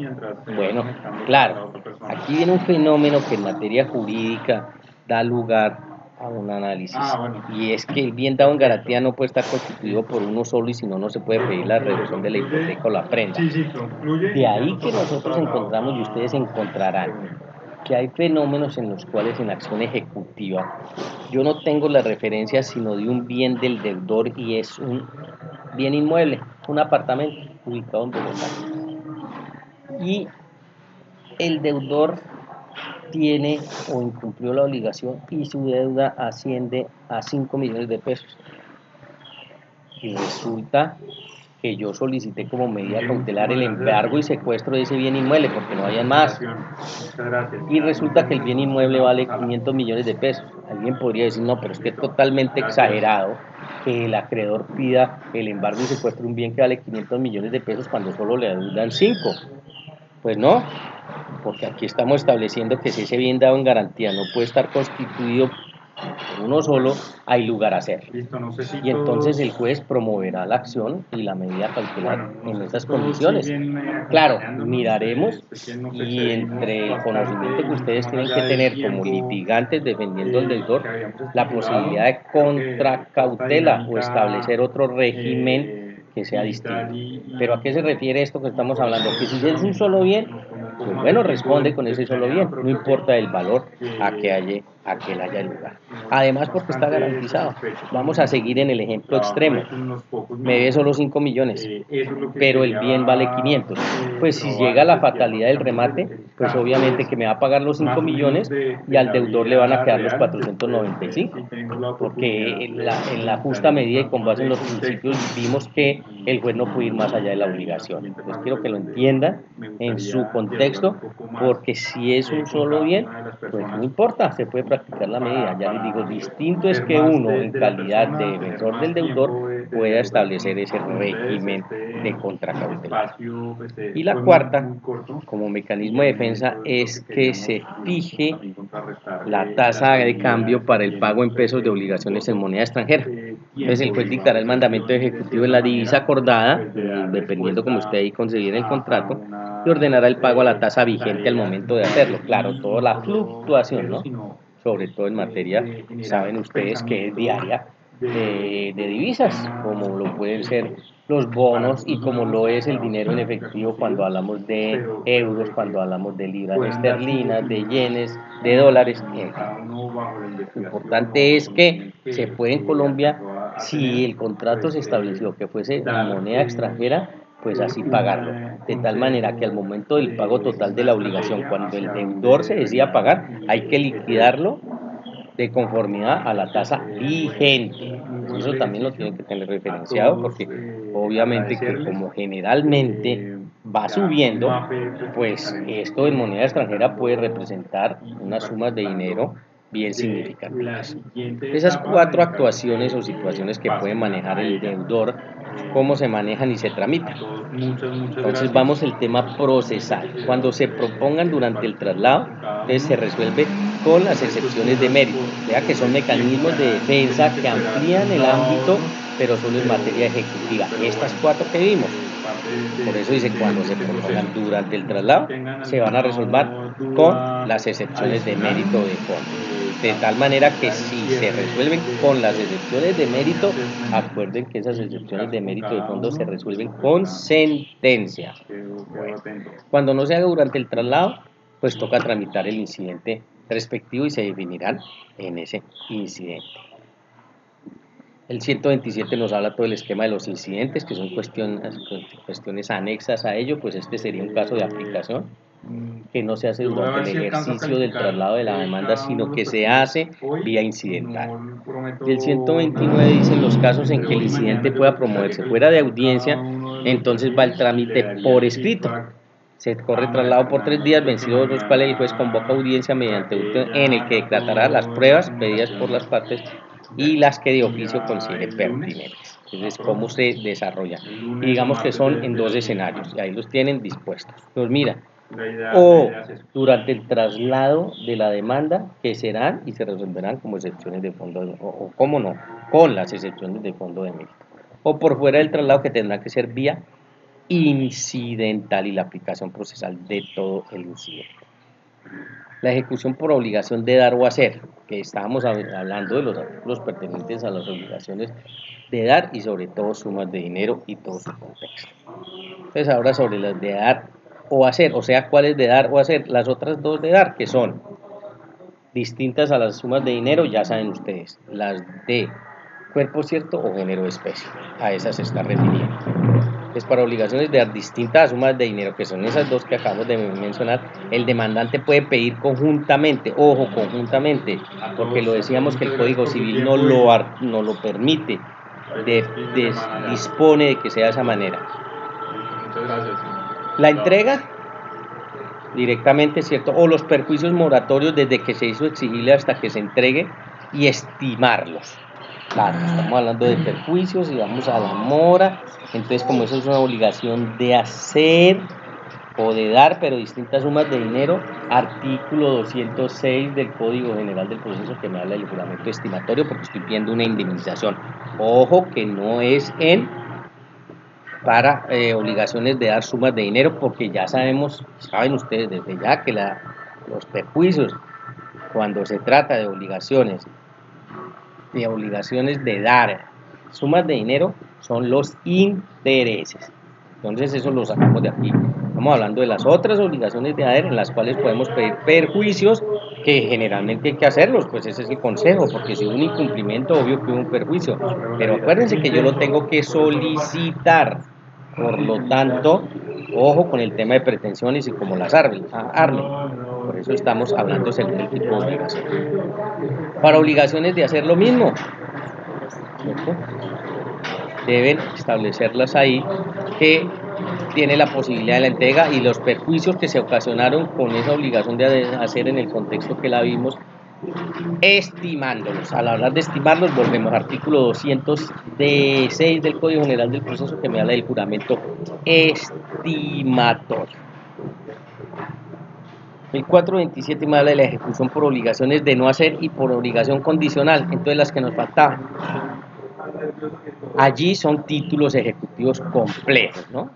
Bueno, claro, aquí viene un fenómeno que en materia jurídica da lugar a un análisis, y es que el bien dado en garantía no puede estar constituido por uno solo, y si no, no se puede pedir la reducción de la hipoteca o la prenda. De ahí que nosotros encontramos, y ustedes encontrarán, que hay fenómenos en los cuales en acción ejecutiva yo no tengo la referencia sino de un bien del deudor, y es un bien inmueble, un apartamento ubicado en Bogotá, y el deudor tiene o incumplió la obligación y su deuda asciende a 5 millones de pesos, y resulta que yo solicité como medida cautelar el embargo y secuestro de ese bien inmueble porque no había más, y resulta que el bien inmueble vale 500 millones de pesos. Alguien podría decir, no, pero es que es totalmente exagerado que el acreedor pida el embargo y secuestro de un bien que vale 500 millones de pesos cuando solo le adeudan 5. Pues no, porque aquí estamos estableciendo que si ese bien dado en garantía no puede estar constituido por uno solo, hay lugar a hacerlo. Y entonces el juez promoverá la acción y la medida cautelar en esas condiciones. Claro, miraremos, y entre el conocimiento que ustedes tienen que tener como litigantes defendiendo al deudor, la posibilidad de contracautela o establecer otro régimen que sea distinto. ¿Pero a qué se refiere esto que estamos hablando? Que si es un solo bien, pues bueno, responde con ese solo bien, no importa el valor a que él haya lugar. Además, porque está garantizado. Vamos a seguir en el ejemplo extremo. Me debe solo 5 millones, pero el bien vale 500. Pues si llega la fatalidad del remate, pues obviamente que me va a pagar los 5 millones y al deudor le van a quedar los 495, porque en la justa medida y con base en los principios vimos que el juez no puede ir más allá de la obligación. Entonces quiero que lo entiendan en su contexto, porque si es un solo bien, pues no importa, se puede practicar la medida. Ya les digo, distinto es que uno en calidad de defensor del deudor pueda establecer ese régimen de contracautela. Y la cuarta, como mecanismo de defensa, es que se fije la tasa de cambio para el pago en pesos de obligaciones en moneda extranjera. Entonces el juez dictará el mandamiento ejecutivo en la divisa acordada, dependiendo como usted ahí considere el contrato, y ordenará el pago a la tasa vigente al momento de hacerlo. Claro, toda la fluctuación, ¿no? Sobre todo en materia, saben ustedes que es diaria, de divisas, como lo pueden ser los bonos y como lo es el dinero en efectivo cuando hablamos de euros, cuando hablamos de libras esterlinas, de yenes, de dólares. Lo importante es que se puede en Colombia, si el contrato se estableció que fuese en moneda extranjera, pues así pagarlo, de tal manera que al momento del pago total de la obligación, cuando el deudor se decida pagar, hay que liquidarlo de conformidad a la tasa vigente. Eso también lo tienen que tener referenciado porque obviamente que como generalmente va subiendo, pues esto en moneda extranjera puede representar unas sumas de dinero bien significativas. Esas 4 actuaciones o situaciones que puede manejar el deudor, cómo se manejan y se tramitan. Entonces vamos al tema procesal. Cuando se propongan durante el traslado, entonces se resuelve con las excepciones de mérito, ya que son mecanismos de defensa que amplían el ámbito, pero solo en materia ejecutiva. Estas 4 que vimos. Por eso dice, cuando se propongan durante el traslado, se van a resolver con las excepciones de mérito de fondo. De tal manera que si se resuelven con las excepciones de mérito, acuerden que esas excepciones de mérito de fondo se resuelven con sentencia. Bueno, cuando no se haga durante el traslado, pues toca tramitar el incidente respectivo y se definirán en ese incidente. El 127 nos habla todo el esquema de los incidentes, que son cuestiones anexas a ello, pues este sería un caso de aplicación que no se hace durante el ejercicio del traslado de la demanda, sino que se hace vía incidental. Y el 129 dice los casos en que el incidente pueda promoverse fuera de audiencia, entonces va el trámite por escrito. Se corre traslado por 3 días, vencidos los cuales el juez convoca audiencia mediante en el que declarará las pruebas pedidas por las partes y las que de oficio considere pertinentes. Entonces, cómo se desarrolla. Y digamos que son en 2 escenarios, y ahí los tienen dispuestos. Pues mira, o durante el traslado de la demanda, que serán y se resolverán como excepciones de fondo, o cómo no, con las excepciones de fondo de mérito. O por fuera del traslado, que tendrá que ser vía incidental y la aplicación procesal de todo el incidente. La ejecución por obligación de dar o hacer, que estábamos hablando de los artículos pertenecientes a las obligaciones de dar y sobre todo sumas de dinero y todo su contexto. Entonces ahora sobre las de dar o hacer, o sea, cuáles de dar o hacer, las otras 2 de dar, que son distintas a las sumas de dinero, ya saben ustedes, las de cuerpo cierto o género de especie, a esas se está refiriendo. Es para obligaciones de dar distintas sumas de dinero, que son esas 2 que acabamos de mencionar, el demandante puede pedir conjuntamente, ojo, conjuntamente, porque lo decíamos que el Código Civil no lo permite, dispone de que sea de esa manera. Muchas gracias. La entrega directamente, ¿cierto? O los perjuicios moratorios desde que se hizo exigible hasta que se entregue y estimarlos. Claro, estamos hablando de perjuicios y vamos a la mora, entonces como eso es una obligación de hacer o de dar, pero distintas sumas de dinero, artículo 206 del Código General del Proceso que me habla del juramento estimatorio porque estoy pidiendo una indemnización. Ojo que no es para obligaciones de dar sumas de dinero porque ya saben ustedes desde ya que los perjuicios cuando se trata de obligaciones de dar sumas de dinero son los intereses. Entonces eso lo sacamos de aquí. Estamos hablando de las otras obligaciones de dar en las cuales podemos pedir perjuicios que generalmente hay que hacerlos, pues ese es el consejo, porque si hubo un incumplimiento, obvio que hubo un perjuicio, pero acuérdense que yo lo tengo que solicitar, por lo tanto, ojo con el tema de pretensiones y como las armen, por eso estamos hablando del tipo de obligación. Para obligaciones de hacer lo mismo, ¿cierto? Deben establecerlas ahí que tiene la posibilidad de la entrega y los perjuicios que se ocasionaron con esa obligación de hacer en el contexto que la vimos, estimándolos. Al hablar de estimarlos, volvemos al artículo 206 del Código General del Proceso que me habla del juramento estimatorio. El 427 me habla de la ejecución por obligaciones de no hacer y por obligación condicional, entonces las que nos faltaban. Allí son títulos ejecutivos complejos, ¿no?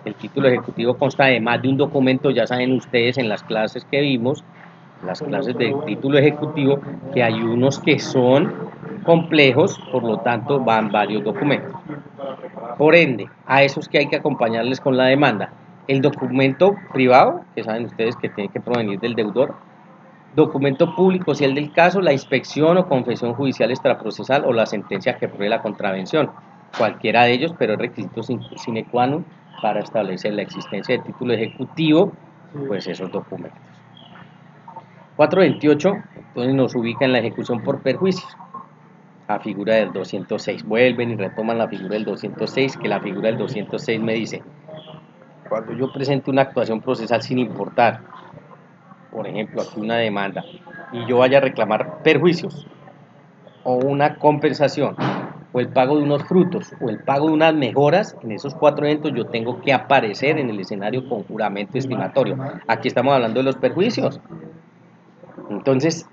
El título ejecutivo consta de más de un documento, ya saben ustedes en las clases que vimos, las clases de título ejecutivo, que hay unos que son complejos, por lo tanto van varios documentos. Por ende, a esos que hay que acompañarles con la demanda, el documento privado, que saben ustedes que tiene que provenir del deudor, documento público si es del caso, la inspección o confesión judicial extraprocesal o la sentencia que pruebe la contravención, cualquiera de ellos, pero es requisito sine qua non para establecer la existencia de título ejecutivo, pues esos documentos. 428, entonces nos ubica en la ejecución por perjuicios, a figura del 206. Vuelven y retoman la figura del 206, que la figura del 206 me dice, cuando yo presente una actuación procesal sin importar, por ejemplo, aquí una demanda, y yo vaya a reclamar perjuicios, o una compensación, o el pago de unos frutos, o el pago de unas mejoras, en esos 4 eventos yo tengo que aparecer en el escenario con juramento estimatorio. Aquí estamos hablando de los perjuicios. Entonces,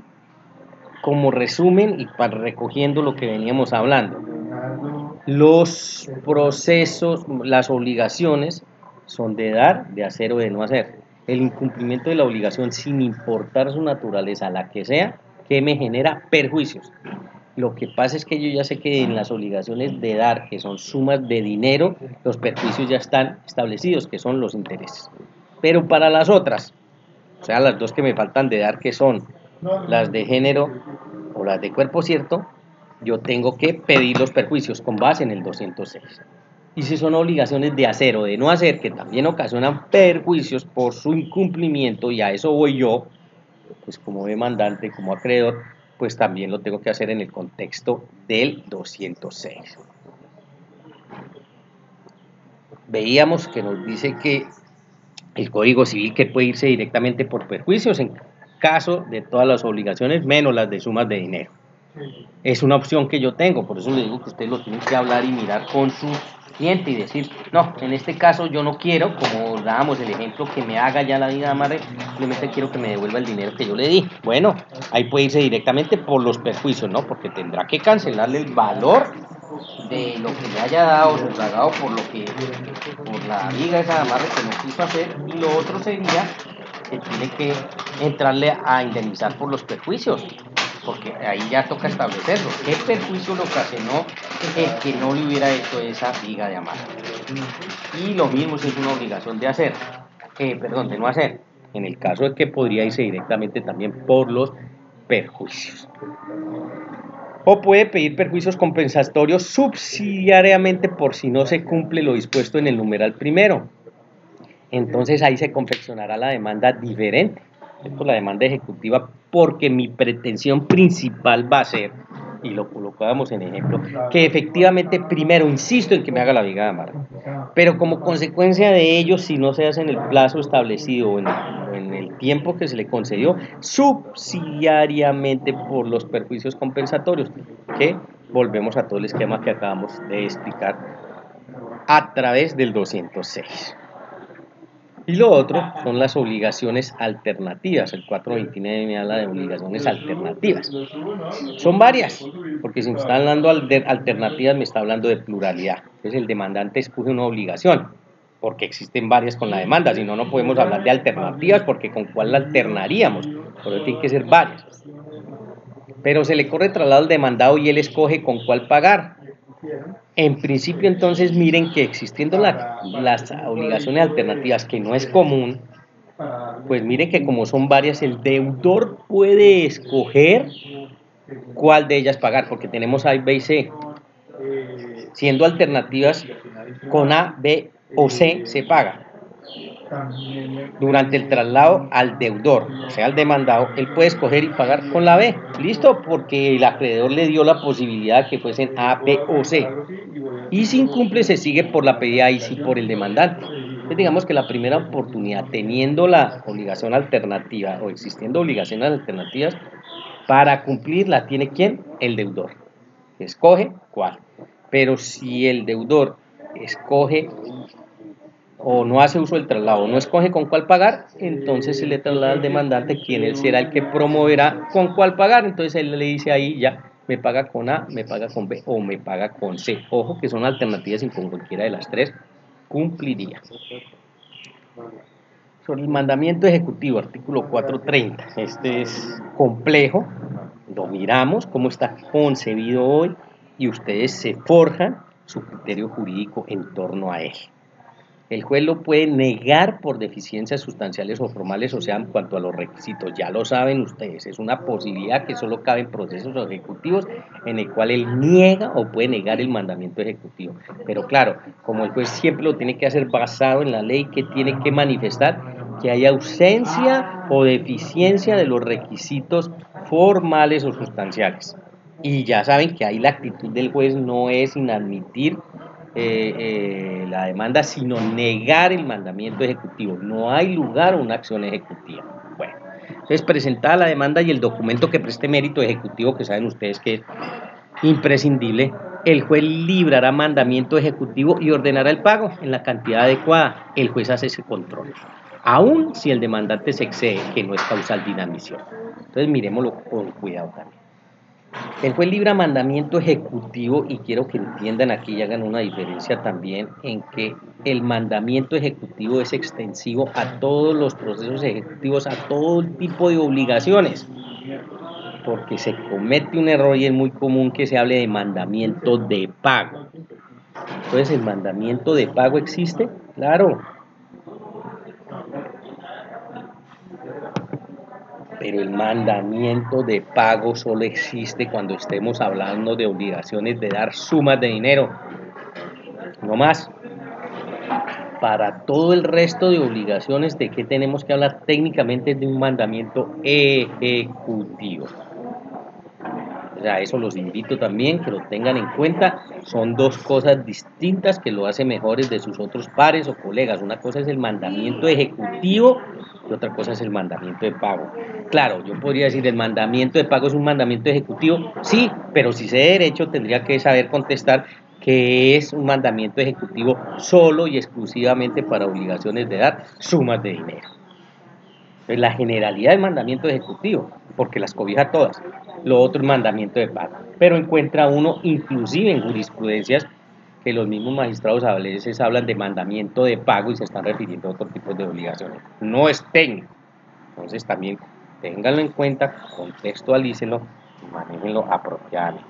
como resumen y para recogiendo lo que veníamos hablando, los procesos, las obligaciones son de dar, de hacer o de no hacer. El incumplimiento de la obligación, sin importar su naturaleza, la que sea, que me genera perjuicios. Lo que pasa es que yo ya sé que en las obligaciones de dar, que son sumas de dinero, los perjuicios ya están establecidos, que son los intereses. Pero para las otras, o sea, las dos que me faltan de dar, que son las de género o las de cuerpo cierto, yo tengo que pedir los perjuicios con base en el 206. Y si son obligaciones de hacer o de no hacer, que también ocasionan perjuicios por su incumplimiento, y a eso voy yo, pues como demandante, como acreedor, pues también lo tengo que hacer en el contexto del 206. Veíamos que nos dice que el Código Civil que puede irse directamente por perjuicios en caso de todas las obligaciones menos las de sumas de dinero. Es una opción que yo tengo, por eso le digo que ustedes lo tienen que hablar y mirar con su cliente y decir, no, en este caso yo no quiero, como dábamos el ejemplo, que me haga ya la vida de amarre, simplemente quiero que me devuelva el dinero que yo le di. Bueno, ahí puede irse directamente por los perjuicios, ¿no? Porque tendrá que cancelarle el valor de lo que le haya dado sufragado por la viga esa de amarre que no quiso hacer, y lo otro sería que tiene que entrarle a indemnizar por los perjuicios, porque ahí ya toca establecerlo. ¿Qué perjuicio le ocasionó el que no le hubiera hecho esa viga de amarre? Y lo mismo si es una obligación de hacer, de no hacer, en el caso de que podría irse directamente también por los perjuicios. O puede pedir perjuicios compensatorios subsidiariamente por si no se cumple lo dispuesto en el numeral primero. Entonces ahí se confeccionará la demanda diferente, ¿cierto? La demanda ejecutiva, porque mi pretensión principal va a ser, y lo colocábamos en ejemplo, que efectivamente primero insisto en que me haga la viga de amarre, pero como consecuencia de ello, si no se hace en el plazo establecido o en el tiempo que se le concedió, subsidiariamente por los perjuicios compensatorios, que volvemos a todo el esquema que acabamos de explicar a través del 206. Y lo otro son las obligaciones alternativas. El 429 me habla de obligaciones alternativas. Son varias, porque si me está hablando de alternativas me está hablando de pluralidad. Entonces el demandante escoge una obligación, porque existen varias con la demanda. Si no, no podemos hablar de alternativas, porque ¿con cuál la alternaríamos? Por eso tiene que ser varias. Pero se le corre traslado al demandado y él escoge con cuál pagar. En principio, entonces, miren que existiendo las obligaciones alternativas, que no es común, pues miren que como son varias, el deudor puede escoger cuál de ellas pagar, porque tenemos A, B y C. Siendo alternativas, con A, B o C se paga. Durante el traslado al deudor, o sea, al demandado, él puede escoger y pagar con la B. ¿Listo? Porque el acreedor le dio la posibilidad que fuesen A, B o C. Y si incumple, se sigue por la pedida y sí por el demandante. Entonces, digamos que la primera oportunidad, teniendo la obligación alternativa o existiendo obligaciones alternativas, para cumplirla tiene ¿quién? El deudor. Escoge cuál. Pero si el deudor escoge o no hace uso del traslado, o no escoge con cuál pagar, entonces se le traslada al demandante, quien él será el que promoverá con cuál pagar. Entonces él le dice ahí ya, me paga con A, me paga con B o me paga con C. Ojo que son alternativas y con cualquiera de las tres cumpliría. Sobre el mandamiento ejecutivo, artículo 430. Este es complejo, lo miramos, cómo está concebido hoy, y ustedes se forjan su criterio jurídico en torno a él. El juez lo puede negar por deficiencias sustanciales o formales, o sea, en cuanto a los requisitos. Ya lo saben ustedes, es una posibilidad que solo cabe en procesos ejecutivos en el cual él niega o puede negar el mandamiento ejecutivo. Pero claro, como el juez siempre lo tiene que hacer basado en la ley, que tiene que manifestar que hay ausencia o deficiencia de los requisitos formales o sustanciales. Y ya saben que ahí la actitud del juez no es inadmitir la demanda, sino negar el mandamiento ejecutivo. No hay lugar a una acción ejecutiva. Bueno, entonces presentada la demanda y el documento que preste mérito ejecutivo, que saben ustedes que es imprescindible, el juez librará mandamiento ejecutivo y ordenará el pago en la cantidad adecuada. El juez hace ese control, aun si el demandante se excede, que no es causal de inadmisión. Entonces miremoslo con cuidado también. El juez libra mandamiento ejecutivo, y quiero que entiendan aquí y hagan una diferencia también en que el mandamiento ejecutivo es extensivo a todos los procesos ejecutivos, a todo tipo de obligaciones, porque se comete un error y es muy común que se hable de mandamiento de pago. Entonces, ¿el mandamiento de pago existe? Claro. Pero el mandamiento de pago solo existe cuando estemos hablando de obligaciones de dar sumas de dinero, no más. Para todo el resto de obligaciones, ¿de qué tenemos que hablar? Técnicamente de un mandamiento ejecutivo. O sea, eso los invito también que lo tengan en cuenta. Son dos cosas distintas que lo hace mejores de sus otros pares o colegas. Una cosa es el mandamiento ejecutivo y otra cosa es el mandamiento de pago. Claro, yo podría decir el mandamiento de pago es un mandamiento ejecutivo, sí, pero si sé derecho tendría que saber contestar que es un mandamiento ejecutivo solo y exclusivamente para obligaciones de dar sumas de dinero. Entonces, la generalidad del mandamiento ejecutivo, porque las cobija todas. Lo otro es mandamiento de pago. Pero encuentra uno, inclusive en jurisprudencias, que los mismos magistrados a veces hablan de mandamiento de pago y se están refiriendo a otro tipo de obligaciones. No es técnico. Entonces también ténganlo en cuenta, contextualícenlo y manéjenlo apropiadamente.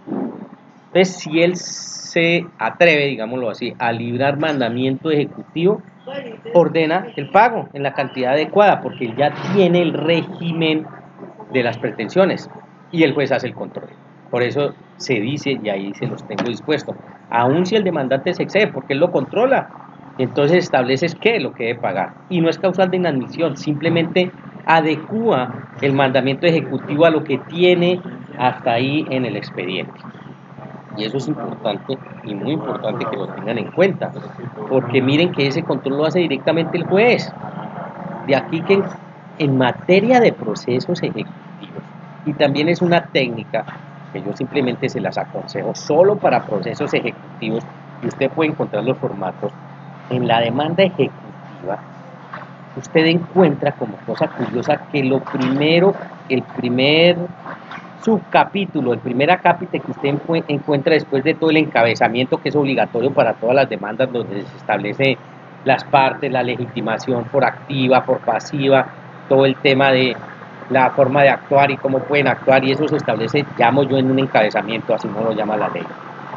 Entonces, si él se atreve, digámoslo así, a librar mandamiento ejecutivo, ordena el pago en la cantidad adecuada, porque él ya tiene el régimen de las pretensiones y el juez hace el control. Por eso se dice, y ahí se los tengo dispuesto, aun si el demandante se excede, porque él lo controla, entonces establece qué lo que debe pagar. Y no es causal de inadmisión, simplemente adecúa el mandamiento ejecutivo a lo que tiene hasta ahí en el expediente. Y eso es importante y muy importante que lo tengan en cuenta, porque miren que ese control lo hace directamente el juez. De aquí que en materia de procesos ejecutivos, y también es una técnica que yo simplemente se las aconsejo solo para procesos ejecutivos, y usted puede encontrar los formatos, en la demanda ejecutiva, usted encuentra como cosa curiosa que lo primero, el primer subcapítulo, el primer acápite que usted encuentra después de todo el encabezamiento, que es obligatorio para todas las demandas, donde se establece las partes, la legitimación por activa, por pasiva, todo el tema de la forma de actuar y cómo pueden actuar, y eso se establece, llamo yo, en un encabezamiento, así no lo llama la ley.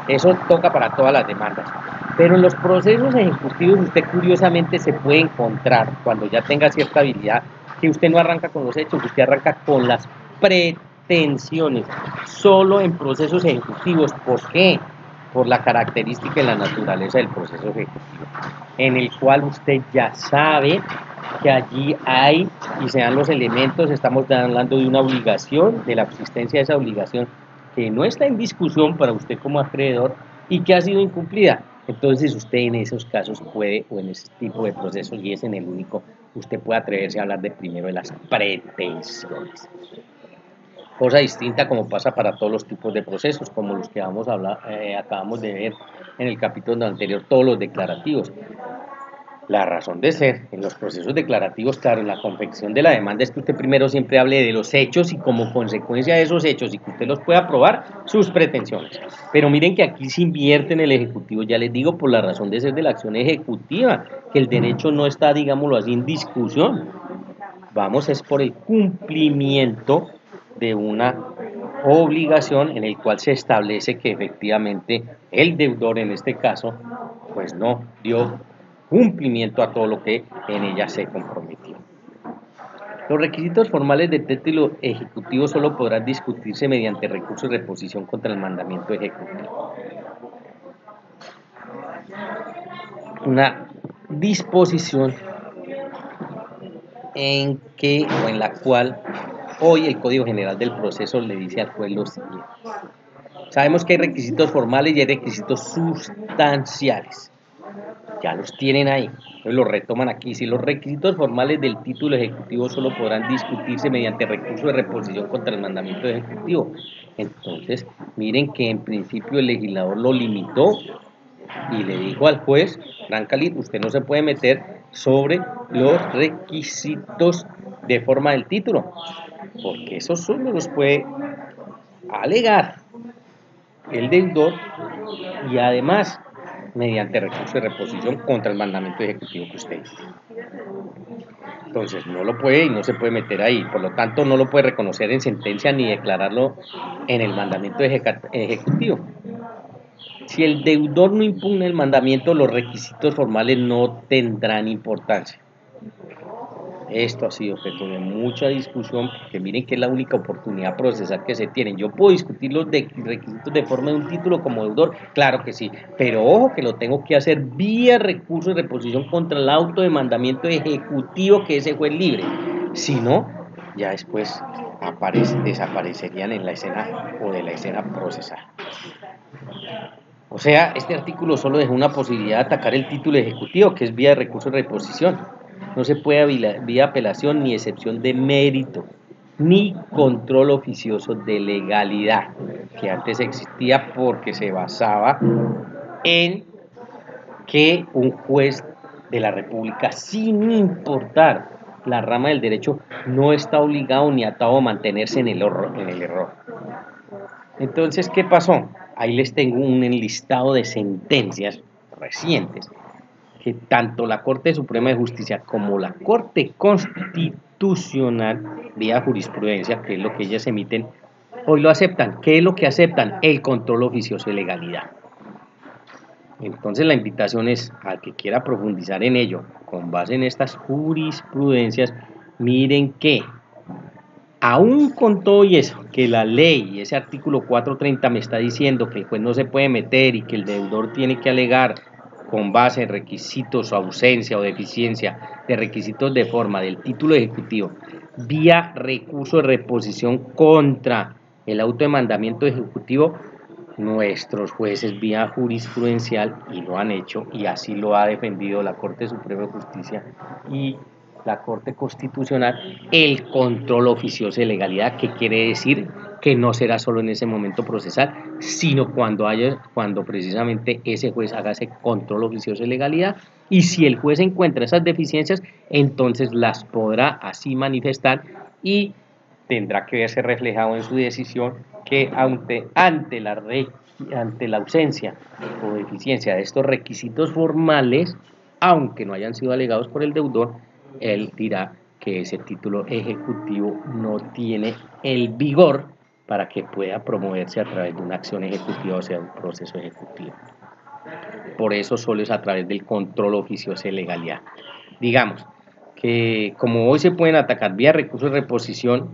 Eso toca para todas las demandas. Pero en los procesos ejecutivos usted curiosamente se puede encontrar, cuando ya tenga cierta habilidad, que usted no arranca con los hechos, usted arranca con las pretensiones, solo en procesos ejecutivos. ¿Por qué? Por la característica y la naturaleza del proceso ejecutivo, en el cual usted ya sabe que allí hay y se dan los elementos, estamos hablando de una obligación, de la existencia de esa obligación que no está en discusión para usted como acreedor y que ha sido incumplida. Entonces usted en esos casos puede, o en ese tipo de procesos, y es en el único, usted puede atreverse a hablar de primero de las pretensiones. Cosa distinta como pasa para todos los tipos de procesos, como los que vamos a hablar, acabamos de ver en el capítulo anterior, todos los declarativos. La razón de ser en los procesos declarativos, claro, en la confección de la demanda, es que usted primero siempre hable de los hechos y como consecuencia de esos hechos y que usted los pueda probar, sus pretensiones. Pero miren que aquí se invierte en el ejecutivo, ya les digo, por la razón de ser de la acción ejecutiva, que el derecho no está, digámoslo así, en discusión. Vamos, es por el cumplimiento de una obligación en el cual se establece que efectivamente el deudor en este caso pues no dio cumplimiento a todo lo que en ella se comprometió. Los requisitos formales de título ejecutivo solo podrán discutirse mediante recurso de reposición contra el mandamiento ejecutivo. Una disposición en la cual hoy el Código General del Proceso le dice al juez lo siguiente. Sabemos que hay requisitos formales y hay requisitos sustanciales. Ya los tienen ahí, entonces los retoman aquí. Si los requisitos formales del título ejecutivo solo podrán discutirse mediante recurso de reposición contra el mandamiento ejecutivo, entonces miren que en principio el legislador lo limitó y le dijo al juez, Francalit, usted no se puede meter sobre los requisitos de forma del título, porque esos solo los puede alegar el deudor y además mediante recurso de reposición contra el mandamiento ejecutivo que usted hizo. Entonces no lo puede y no se puede meter ahí, por lo tanto no lo puede reconocer en sentencia ni declararlo en el mandamiento ejecutivo. Si el deudor no impugna el mandamiento, los requisitos formales no tendrán importancia. Esto ha sido objeto de mucha discusión, porque miren que es la única oportunidad procesal que se tiene. Yo puedo discutir los requisitos de forma de un título como deudor, claro que sí, pero ojo que lo tengo que hacer vía recurso de reposición contra el auto de mandamiento ejecutivo que ese juez libre. Si no, ya después desaparecerían en la escena o de la escena procesal. O sea, este artículo solo deja una posibilidad de atacar el título ejecutivo, que es vía de recurso de reposición. No se puede vía apelación ni excepción de mérito, ni control oficioso de legalidad, que antes existía porque se basaba en que un juez de la República, sin importar la rama del derecho, no está obligado ni atado a mantenerse en el error. Entonces, ¿qué pasó? Ahí les tengo un enlistado de sentencias recientes que tanto la Corte Suprema de Justicia como la Corte Constitucional, vía jurisprudencia, que es lo que ellas emiten, hoy lo aceptan. ¿Qué es lo que aceptan? El control oficioso de legalidad. Entonces la invitación es al que quiera profundizar en ello, con base en estas jurisprudencias, miren que aún con todo y eso, que la ley, ese artículo 430 me está diciendo que el juez no se puede meter y que el deudor tiene que alegar con base en requisitos o ausencia o deficiencia de requisitos de forma del título ejecutivo, vía recurso de reposición contra el auto de mandamiento ejecutivo, nuestros jueces vía jurisprudencial y lo han hecho y así lo ha defendido la Corte Suprema de Justicia y la Corte Constitucional, el control oficioso de legalidad, que quiere decir que no será solo en ese momento procesal, sino cuando precisamente ese juez haga ese control oficioso de legalidad, y si el juez encuentra esas deficiencias, entonces las podrá así manifestar y tendrá que verse reflejado en su decisión que ante la ausencia o deficiencia de estos requisitos formales, aunque no hayan sido alegados por el deudor, él dirá que ese título ejecutivo no tiene el vigor para que pueda promoverse a través de una acción ejecutiva, o sea, un proceso ejecutivo. Por eso solo es a través del control oficioso de legalidad. Digamos que como hoy se pueden atacar vía recurso de reposición,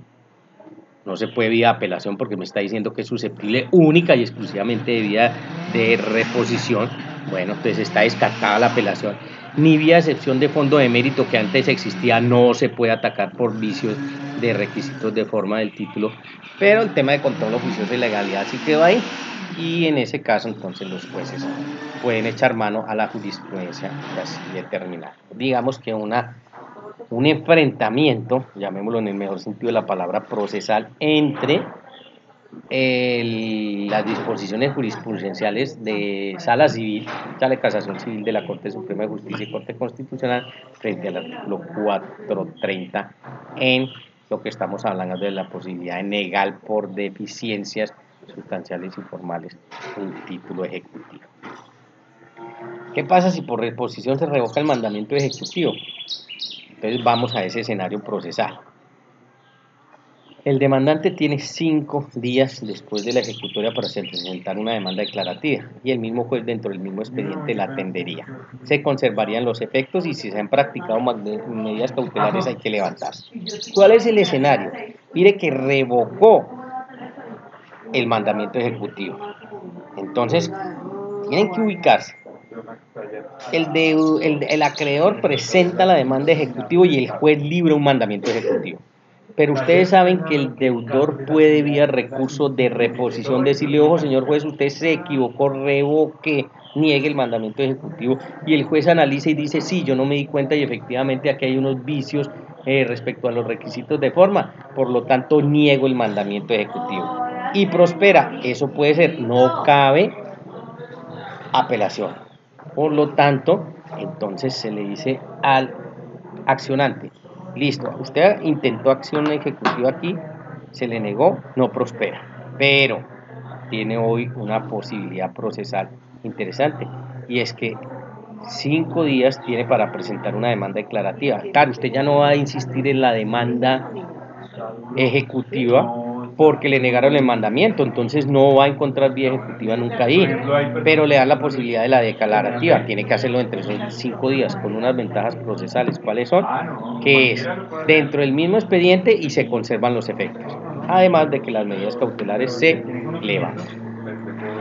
no se puede vía apelación porque me está diciendo que es susceptible única y exclusivamente de vía de reposición. Bueno, entonces está descartada la apelación. Ni vía excepción de fondo de mérito que antes existía, no se puede atacar por vicios de requisitos de forma del título, pero el tema de control oficioso de legalidad sí quedó ahí, y en ese caso entonces los jueces pueden echar mano a la jurisprudencia y así determinar. Digamos que un enfrentamiento, llamémoslo en el mejor sentido de la palabra, procesal entre las disposiciones jurisprudenciales de sala civil, sala de casación civil de la Corte Suprema de Justicia y Corte Constitucional frente al artículo 430 en lo que estamos hablando de la posibilidad de negar por deficiencias sustanciales y formales un título ejecutivo. ¿Qué pasa si por reposición se revoca el mandamiento ejecutivo? Entonces vamos a ese escenario procesal. El demandante tiene 5 días después de la ejecutoria para presentar una demanda declarativa y el mismo juez dentro del mismo expediente la atendería. Se conservarían los efectos y si se han practicado medidas cautelares hay que levantarse. ¿Cuál es el escenario? Mire que revocó el mandamiento ejecutivo. Entonces, tienen que ubicarse. El acreedor presenta la demanda ejecutiva y el juez libra un mandamiento ejecutivo. Pero ustedes saben que el deudor puede vía recurso de reposición decirle, ojo señor juez, usted se equivocó, revoque, niegue el mandamiento ejecutivo y el juez analiza y dice, sí, yo no me di cuenta y efectivamente aquí hay unos vicios respecto a los requisitos de forma, por lo tanto niego el mandamiento ejecutivo. Y prospera, eso puede ser, no cabe apelación. Por lo tanto, entonces se le dice al accionante, listo, usted intentó acción ejecutiva aquí, se le negó, no prospera, pero tiene hoy una posibilidad procesal interesante y es que 5 días tiene para presentar una demanda declarativa. Claro, usted ya no va a insistir en la demanda ejecutiva porque le negaron el mandamiento, entonces no va a encontrar vía ejecutiva nunca ahí, pero le da la posibilidad de la declarativa, tiene que hacerlo entre esos 5 días con unas ventajas procesales. ¿Cuáles son? Que es dentro del mismo expediente y se conservan los efectos, además de que las medidas cautelares se levantan.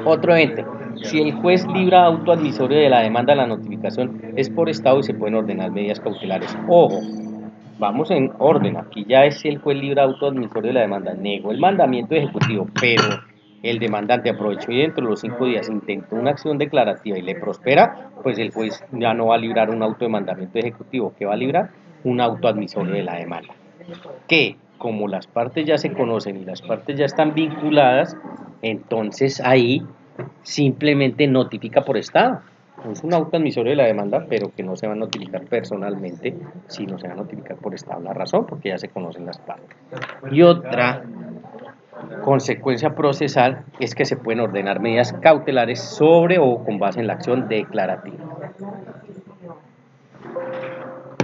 Otro ente, si el juez libra auto admisorio de la demanda, la notificación es por estado y se pueden ordenar medidas cautelares. Ojo, vamos en orden, aquí ya es si el juez libra auto admisorio de la demanda, negó el mandamiento ejecutivo, pero el demandante aprovechó y dentro de los 5 días intentó una acción declarativa y le prospera, pues el juez ya no va a librar un auto de mandamiento ejecutivo, ¿qué va a librar? Un auto admisorio de la demanda. Que como las partes ya se conocen y las partes ya están vinculadas, entonces ahí simplemente notifica por estado. Es un auto admisorio de la demanda, pero que no se va a notificar personalmente, sino se va a notificar por estado. La razón, porque ya se conocen las partes. Y otra consecuencia procesal es que se pueden ordenar medidas cautelares sobre o con base en la acción declarativa.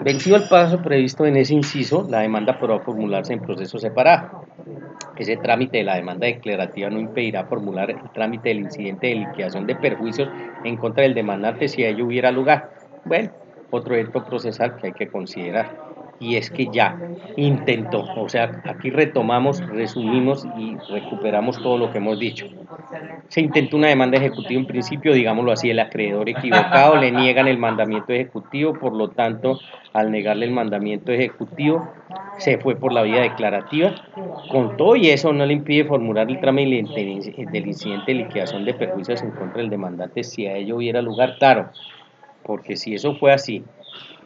Vencido el paso previsto en ese inciso, la demanda podrá formularse en proceso separado. Ese trámite de la demanda declarativa no impedirá formular el trámite del incidente de liquidación de perjuicios en contra del demandante si a ello hubiera lugar. Bueno, otro evento procesal que hay que considerar, y es que ya intentó, o sea, aquí retomamos, resumimos y recuperamos todo lo que hemos dicho. Se intentó una demanda ejecutiva en principio, digámoslo así, el acreedor equivocado, le niegan el mandamiento ejecutivo, por lo tanto, al negarle el mandamiento ejecutivo, se fue por la vía declarativa, contó y eso no le impide formular el trámite del incidente de liquidación de perjuicios en contra del demandante si a ello hubiera lugar, claro, porque si eso fue así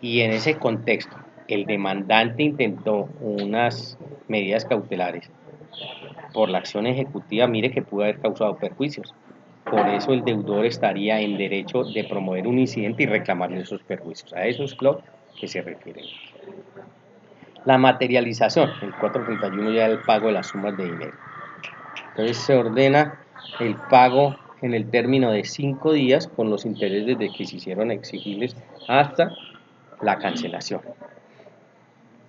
y en ese contexto el demandante intentó unas medidas cautelares por la acción ejecutiva, mire que pudo haber causado perjuicios. Por eso el deudor estaría en derecho de promover un incidente y reclamarle esos perjuicios. A eso es lo que se refiere. La materialización, el 431 ya el pago de las sumas de dinero. Entonces se ordena el pago en el término de 5 días con los intereses desde que se hicieron exigibles hasta la cancelación.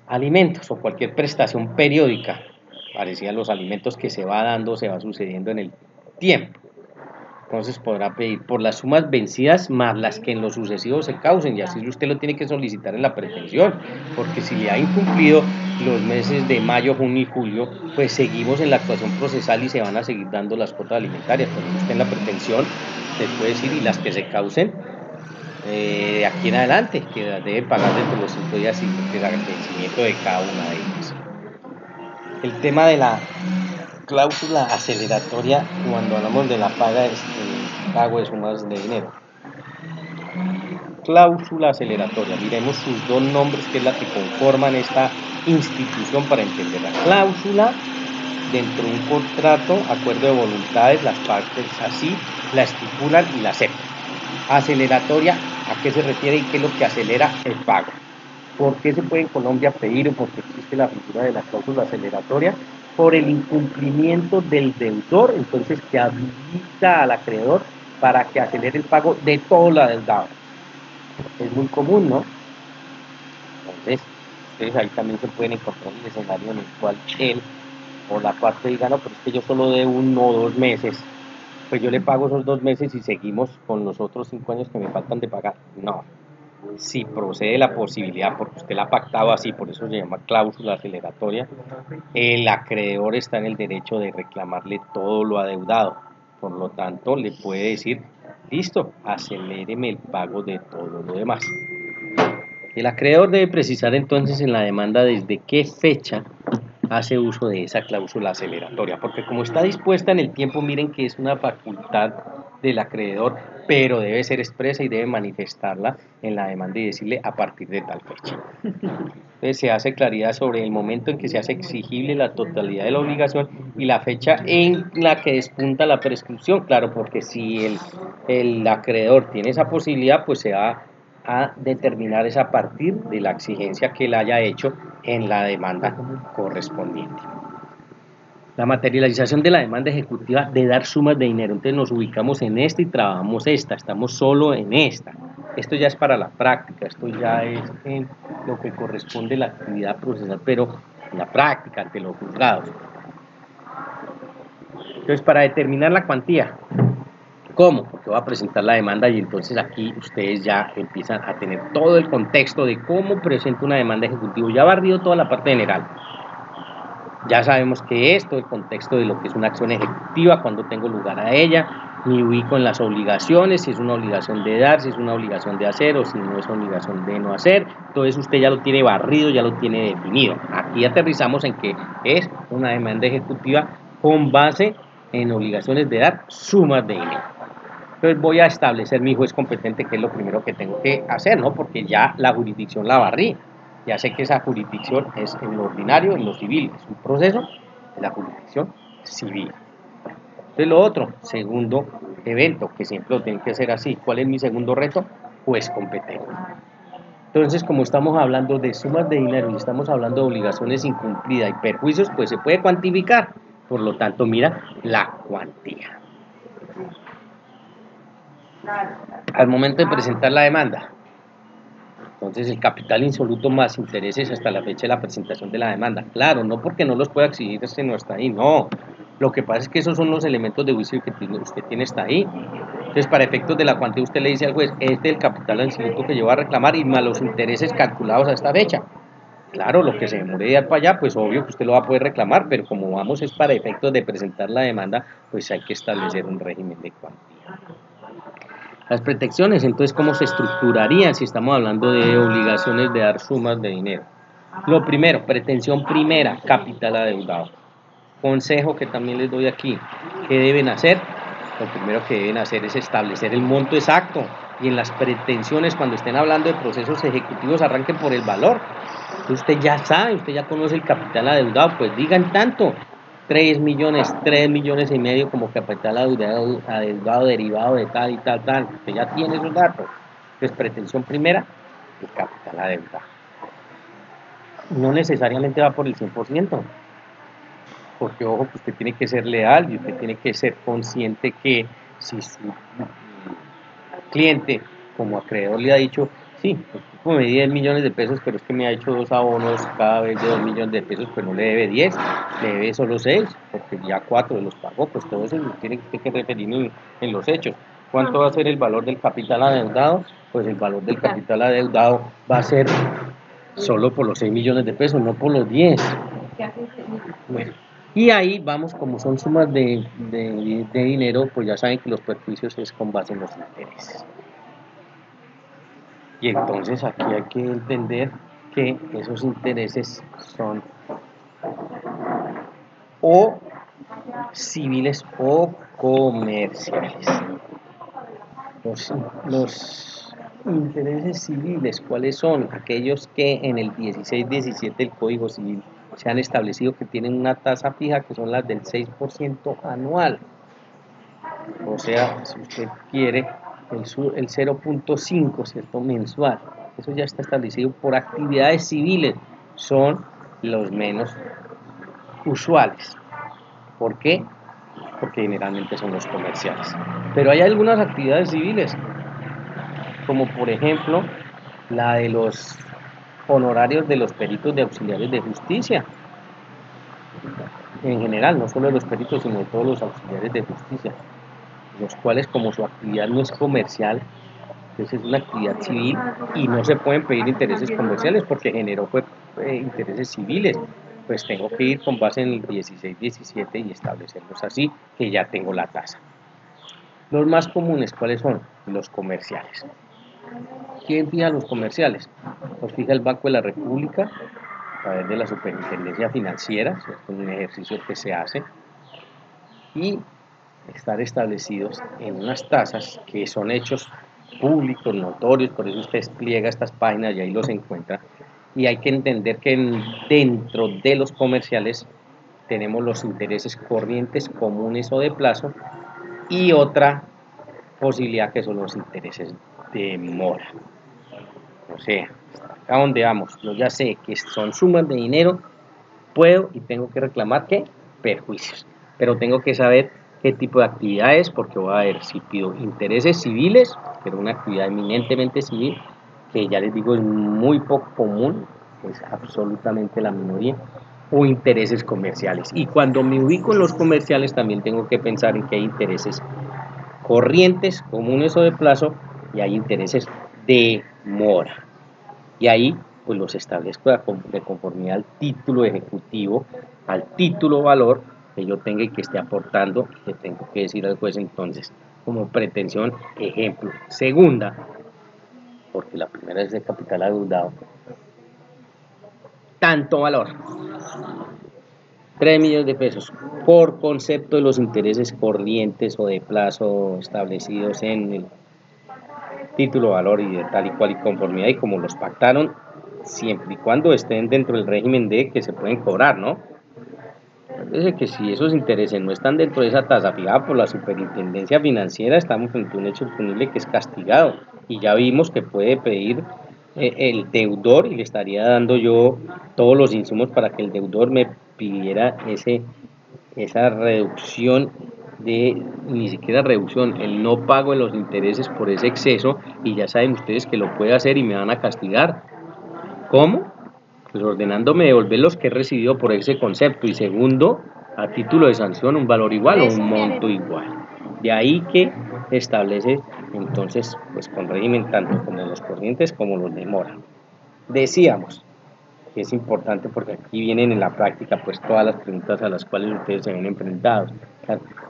Alimentos o cualquier prestación periódica, parecida a los alimentos que se va dando, se va sucediendo en el tiempo. Entonces podrá pedir por las sumas vencidas más las que en lo sucesivo se causen, y así usted lo tiene que solicitar en la pretensión, porque si le ha incumplido los meses de mayo, junio y julio, pues seguimos en la actuación procesal y se van a seguir dando las cuotas alimentarias. Por eso usted en la pretensión, usted puede decir, y las que se causen de aquí en adelante, que debe pagar dentro de los 5 días siguientes al vencimiento de cada una de ellas. El tema de la cláusula aceleratoria, cuando hablamos de la paga, es el pago de sumas de dinero. Cláusula aceleratoria, miremos sus dos nombres, que es la que conforman esta institución para entenderla. Cláusula, dentro de un contrato, acuerdo de voluntades, las partes así la estipulan y la aceptan. Aceleratoria, ¿a qué se refiere y qué es lo que acelera el pago? ¿Por qué se puede en Colombia pedir o por qué existe la figura de la cláusula aceleratoria? Por el incumplimiento del deudor, entonces que habilita al acreedor para que acelere el pago de todo lo adeudado. Es muy común, ¿no? Entonces ahí también se pueden encontrar el escenario en el cual él o la parte diga, no, pero es que yo solo debo 1 o 2 meses, pues yo le pago esos 2 meses y seguimos con los otros 5 años que me faltan de pagar. No, si procede la posibilidad, porque usted la ha pactado así, por eso se llama cláusula aceleratoria, el acreedor está en el derecho de reclamarle todo lo adeudado. Por lo tanto, le puede decir, listo, aceléreme el pago de todo lo demás. El acreedor debe precisar entonces en la demanda desde qué fecha hace uso de esa cláusula aceleratoria, porque como está dispuesta en el tiempo, miren que es una facultad del acreedor, pero debe ser expresa y debe manifestarla en la demanda y decirle a partir de tal fecha. Entonces se hace claridad sobre el momento en que se hace exigible la totalidad de la obligación y la fecha en la que despunta la prescripción, claro, porque si el acreedor tiene esa posibilidad, pues se va a determinar es a partir de la exigencia que él haya hecho en la demanda correspondiente. La materialización de la demanda ejecutiva de dar sumas de dinero. Entonces nos ubicamos en esta y trabajamos esta, estamos solo en esta. Esto ya es para la práctica, esto ya es en lo que corresponde a la actividad procesal, pero en la práctica, ante los juzgados. Entonces, para determinar la cuantía, ¿cómo? Porque voy a presentar la demanda y entonces aquí ustedes ya empiezan a tener todo el contexto de cómo presento una demanda ejecutiva. Ya barrido toda la parte general. Ya sabemos que es todo el contexto de lo que es una acción ejecutiva, cuando tengo lugar a ella, me ubico en las obligaciones, si es una obligación de dar, si es una obligación de hacer o si no es obligación de no hacer. Todo eso usted ya lo tiene barrido, ya lo tiene definido. Aquí aterrizamos en que es una demanda ejecutiva con base en obligaciones de dar sumas de dinero. Entonces voy a establecer mi juez competente, que es lo primero que tengo que hacer, ¿no? Porque ya la jurisdicción la barrí. Ya sé que esa jurisdicción es en lo ordinario, en lo civil. Es un proceso de la jurisdicción civil. Entonces lo otro, segundo evento, que siempre lo tienen que hacer así. ¿Cuál es mi segundo reto? Juez competente. Entonces, como estamos hablando de sumas de dinero y estamos hablando de obligaciones incumplidas y perjuicios, pues se puede cuantificar. Por lo tanto, mira la cuantía. Al momento de presentar la demanda, entonces el capital insoluto más intereses hasta la fecha de la presentación de la demanda. Claro, no porque no los pueda exigir, no está ahí, no. Lo que pasa es que esos son los elementos de juicio que usted tiene hasta ahí. Entonces, para efectos de la cuantía, usted le dice al juez, este es el capital insoluto que yo voy a reclamar y más los intereses calculados a esta fecha. Claro, lo que se demore de ir para allá, pues obvio que usted lo va a poder reclamar, pero como vamos es para efectos de presentar la demanda, pues hay que establecer un régimen de cuantía. Las pretensiones, entonces, ¿cómo se estructurarían si estamos hablando de obligaciones de dar sumas de dinero? Lo primero, pretensión primera, capital adeudado. Consejo que también les doy aquí, ¿qué deben hacer? Lo primero que deben hacer es establecer el monto exacto y en las pretensiones, cuando estén hablando de procesos ejecutivos, arranquen por el valor. Usted ya sabe, usted ya conoce el capital adeudado, pues digan tanto, 3 millones, 3 millones y medio como capital adeudado derivado de tal y tal, tal. Usted ya tiene esos datos. Entonces, pretensión primera, el capital adeudado. No necesariamente va por el 100%, porque ojo, que usted tiene que ser leal y usted tiene que ser consciente que si su cliente como acreedor le ha dicho, sí, me di 10 millones de pesos, pero es que me ha hecho 2 abonos cada vez de 2 millones de pesos, pues no le debe 10, le debe solo 6, porque ya 4 los pagó, pues todo eso tiene que referir en los hechos. ¿Cuánto va a ser el valor del capital adeudado? Pues el valor del capital adeudado va a ser solo por los 6 millones de pesos, no por los 10. Bueno, y ahí vamos, como son sumas de dinero, pues ya saben que los perjuicios es con base en los intereses. Y entonces aquí hay que entender que esos intereses son o civiles o comerciales. Los intereses civiles, ¿cuáles son? Aquellos que en el 16-17 del Código Civil se han establecido que tienen una tasa fija, que son las del 6% anual. O sea, si usted quiere, el 0.5, ¿cierto? Mensual. Eso ya está establecido por actividades civiles. Son los menos usuales. ¿Por qué? Porque generalmente son los comerciales. Pero hay algunas actividades civiles, como por ejemplo la de los honorarios de los peritos de auxiliares de justicia. en general, no solo de los peritos, sino de todos los auxiliares de justicia, los cuales como su actividad no es comercial, entonces es una actividad civil y no se pueden pedir intereses comerciales porque generó intereses civiles, pues tengo que ir con base en el 16-17 y establecerlos así, que ya tengo la tasa. Los más comunes, ¿cuáles son? Los comerciales. ¿Quién fija los comerciales? Los fija el Banco de la República a través de la Superintendencia Financiera, es un ejercicio que se hace, y estar establecidos en unas tasas que son hechos públicos, notorios, por eso usted despliega estas páginas y ahí los encuentra. Y hay que entender que dentro de los comerciales tenemos los intereses corrientes, comunes o de plazo, y otra posibilidad que son los intereses de mora. O sea, acá donde vamos, yo ya sé que son sumas de dinero, puedo y tengo que reclamar ¿qué? Perjuicios, pero tengo que saber qué tipo de actividades, porque voy a ver si pido intereses civiles, pero una actividad eminentemente civil, que ya les digo es muy poco común, es absolutamente la minoría, o intereses comerciales. Y cuando me ubico en los comerciales también tengo que pensar en que hay intereses corrientes, comunes o de plazo, y hay intereses de mora. Y ahí pues los establezco de conformidad al título ejecutivo, al título valor que yo tenga y que esté aportando, que tengo que decir al juez entonces, como pretensión, ejemplo. Segunda, porque la primera es de capital adeudado, tanto valor, 3 millones de pesos, por concepto de los intereses corrientes o de plazo establecidos en el título, valor y de tal y cual y conformidad y como los pactaron, siempre y cuando estén dentro del régimen de que se pueden cobrar, ¿no? Entonces, que si esos intereses no están dentro de esa tasa fijada por la superintendencia financiera, estamos frente a un hecho punible que es castigado. Y ya vimos que puede pedir el deudor y le estaría dando yo todos los insumos para que el deudor me pidiera esa reducción ni siquiera reducción, el no pago de los intereses por ese exceso, y ya saben ustedes que lo puede hacer y me van a castigar. ¿Cómo? Pues ordenándome devolver los que he recibido por ese concepto, y segundo, a título de sanción, un valor igual o un monto igual. De ahí que establece entonces, pues con régimen tanto como los corrientes como los de mora. Decíamos que es importante porque aquí vienen en la práctica pues todas las preguntas a las cuales ustedes se ven enfrentados.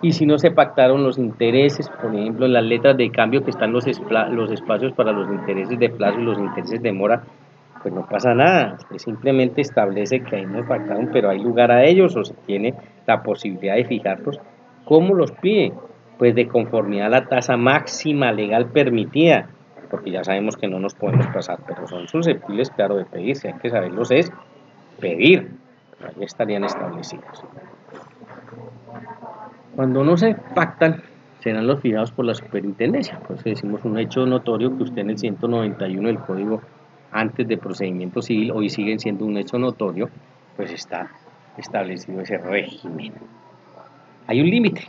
Y si no se pactaron los intereses, por ejemplo, en las letras de cambio que están los espacios para los intereses de plazo y los intereses de mora, pues no pasa nada, usted simplemente establece que ahí no pactaron, pero hay lugar a ellos, o se tiene la posibilidad de fijarlos. ¿Cómo los pide? Pues de conformidad a la tasa máxima legal permitida, porque ya sabemos que no nos podemos pasar, pero son susceptibles, claro, de pedirse, hay que saberlos es pedir, pero ahí estarían establecidos. Cuando no se pactan, serán los fijados por la superintendencia, por eso decimos un hecho notorio que usted en el 191 del Código antes de procedimiento civil, hoy siguen siendo un hecho notorio, pues está establecido ese régimen. Hay un límite,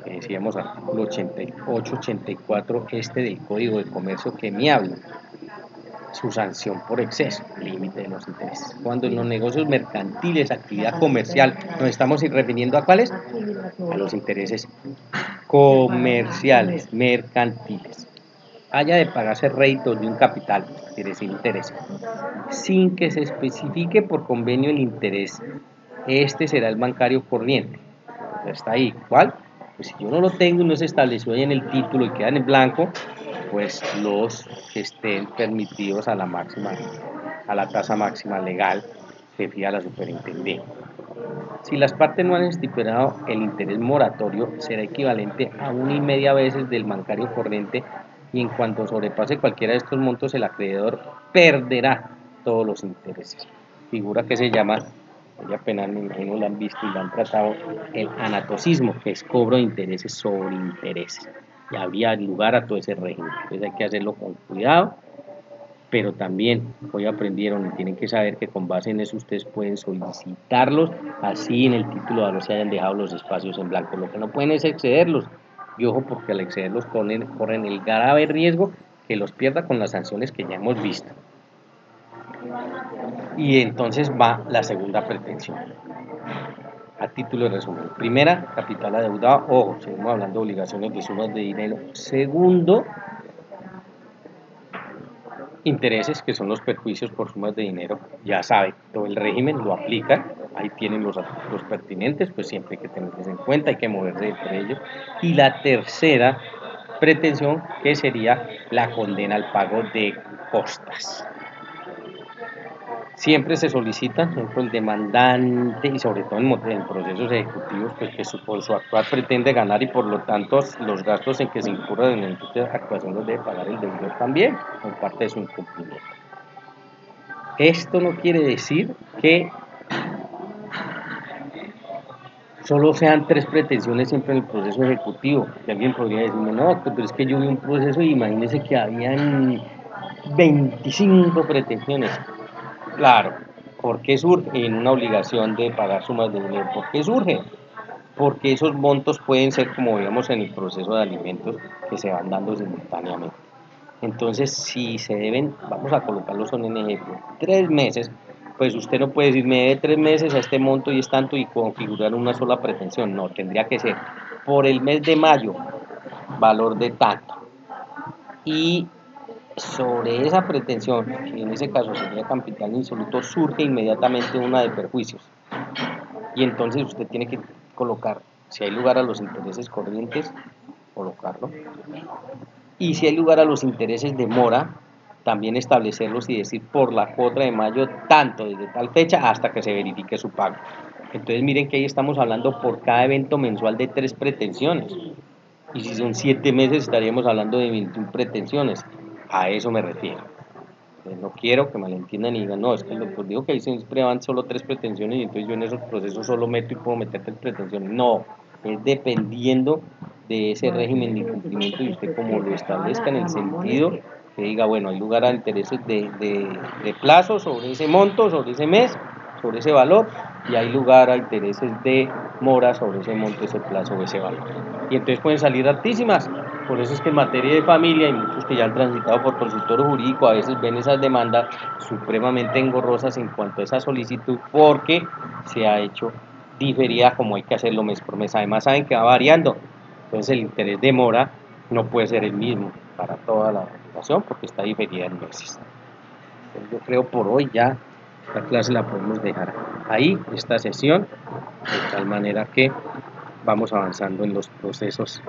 que decíamos artículo 88-84 del Código de Comercio que me habla, su sanción por exceso, límite de los intereses. Cuando en los negocios mercantiles, actividad comercial, nos estamos refiriendo a ¿cuáles? A los intereses comerciales, mercantiles. Haya de pagarse réditos de un capital, quiere decir interés, sin que se especifique por convenio el interés, este será el bancario corriente. Está ahí. ¿Cuál? Pues si yo no lo tengo y no se estableció ahí en el título y quedan en blanco, pues los que estén permitidos a la tasa máxima legal que fija la superintendencia. Si las partes no han estipulado el interés moratorio, será equivalente a 1,5 veces del bancario corriente, y en cuanto sobrepase cualquiera de estos montos, el acreedor perderá todos los intereses. Figura que se llama, ella apenas me imagino la han visto y la han tratado, el anatocismo, que es cobro de intereses sobre intereses. Y habría lugar a todo ese régimen. Entonces hay que hacerlo con cuidado, pero también hoy aprendieron y tienen que saber que con base en eso ustedes pueden solicitarlos, así en el título de valor se hayan dejado los espacios en blanco. Lo que no pueden es excederlos, y ojo, porque al excederlos corren el grave riesgo que los pierda con las sanciones que ya hemos visto. Y entonces va la segunda pretensión. A título de resumen, primera, capital adeudado, ojo, seguimos hablando de obligaciones de sumas de dinero. Segundo, intereses, que son los perjuicios por sumas de dinero. Ya sabe, todo el régimen lo aplica, ahí tienen los artículos pertinentes, pues siempre hay que tenerlos en cuenta, hay que moverse entre ellos. Y la tercera pretensión, que sería la condena al pago de costas. Siempre se solicita, por el demandante y sobre todo en procesos ejecutivos, pues que por su actuar pretende ganar y por lo tanto los gastos en que se incurra en la actuación los debe pagar el deudor también, como parte de su incumplimiento. Esto no quiere decir que solo sean 3 pretensiones siempre en el proceso ejecutivo. Que alguien podría decirme, no, pero es que yo vi un proceso y imagínese que habían 25 pretensiones. Claro, ¿por qué surge en una obligación de pagar sumas de dinero? ¿Por qué surge? Porque esos montos pueden ser, como veíamos en el proceso de alimentos, que se van dando simultáneamente. Entonces, si se deben, vamos a colocarlos en ejemplo, 3 meses, pues usted no puede decir, me debe 3 meses a este monto y es tanto y configurar una sola pretensión. No, tendría que ser por el mes de mayo, valor de tanto. Y sobre esa pretensión, que en ese caso sería capital insoluto, surge inmediatamente una de perjuicios. Y entonces usted tiene que colocar, si hay lugar a los intereses corrientes, colocarlo. Y si hay lugar a los intereses de mora, también establecerlos y decir por la cuota de mayo, tanto desde tal fecha hasta que se verifique su pago. Entonces miren que ahí estamos hablando por cada evento mensual de 3 pretensiones. Y si son 7 meses estaríamos hablando de 21 pretensiones. A eso me refiero. No quiero que malentiendan y digan, no, es que el doctor dijo que ahí siempre van solo 3 pretensiones y entonces yo en esos procesos solo meto y puedo meter 3 pretensiones. No, es dependiendo de ese régimen de incumplimiento y usted como lo establezca en el sentido que diga, bueno, hay lugar a intereses de plazo sobre ese monto, sobre ese mes, sobre ese valor, y hay lugar a intereses de mora sobre ese monto, ese plazo o ese valor. Y entonces pueden salir altísimas. Por eso es que en materia de familia, hay muchos que ya han transitado por consultorio jurídico, a veces ven esas demandas supremamente engorrosas en cuanto a esa solicitud, porque se ha hecho diferida como hay que hacerlo mes por mes. Además saben que va variando, entonces el interés de mora no puede ser el mismo para toda la relación porque está diferida en meses. Entonces yo creo por hoy ya esta clase la podemos dejar ahí, esta sesión, de tal manera que vamos avanzando en los procesos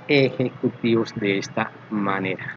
ejecutivos de esta manera.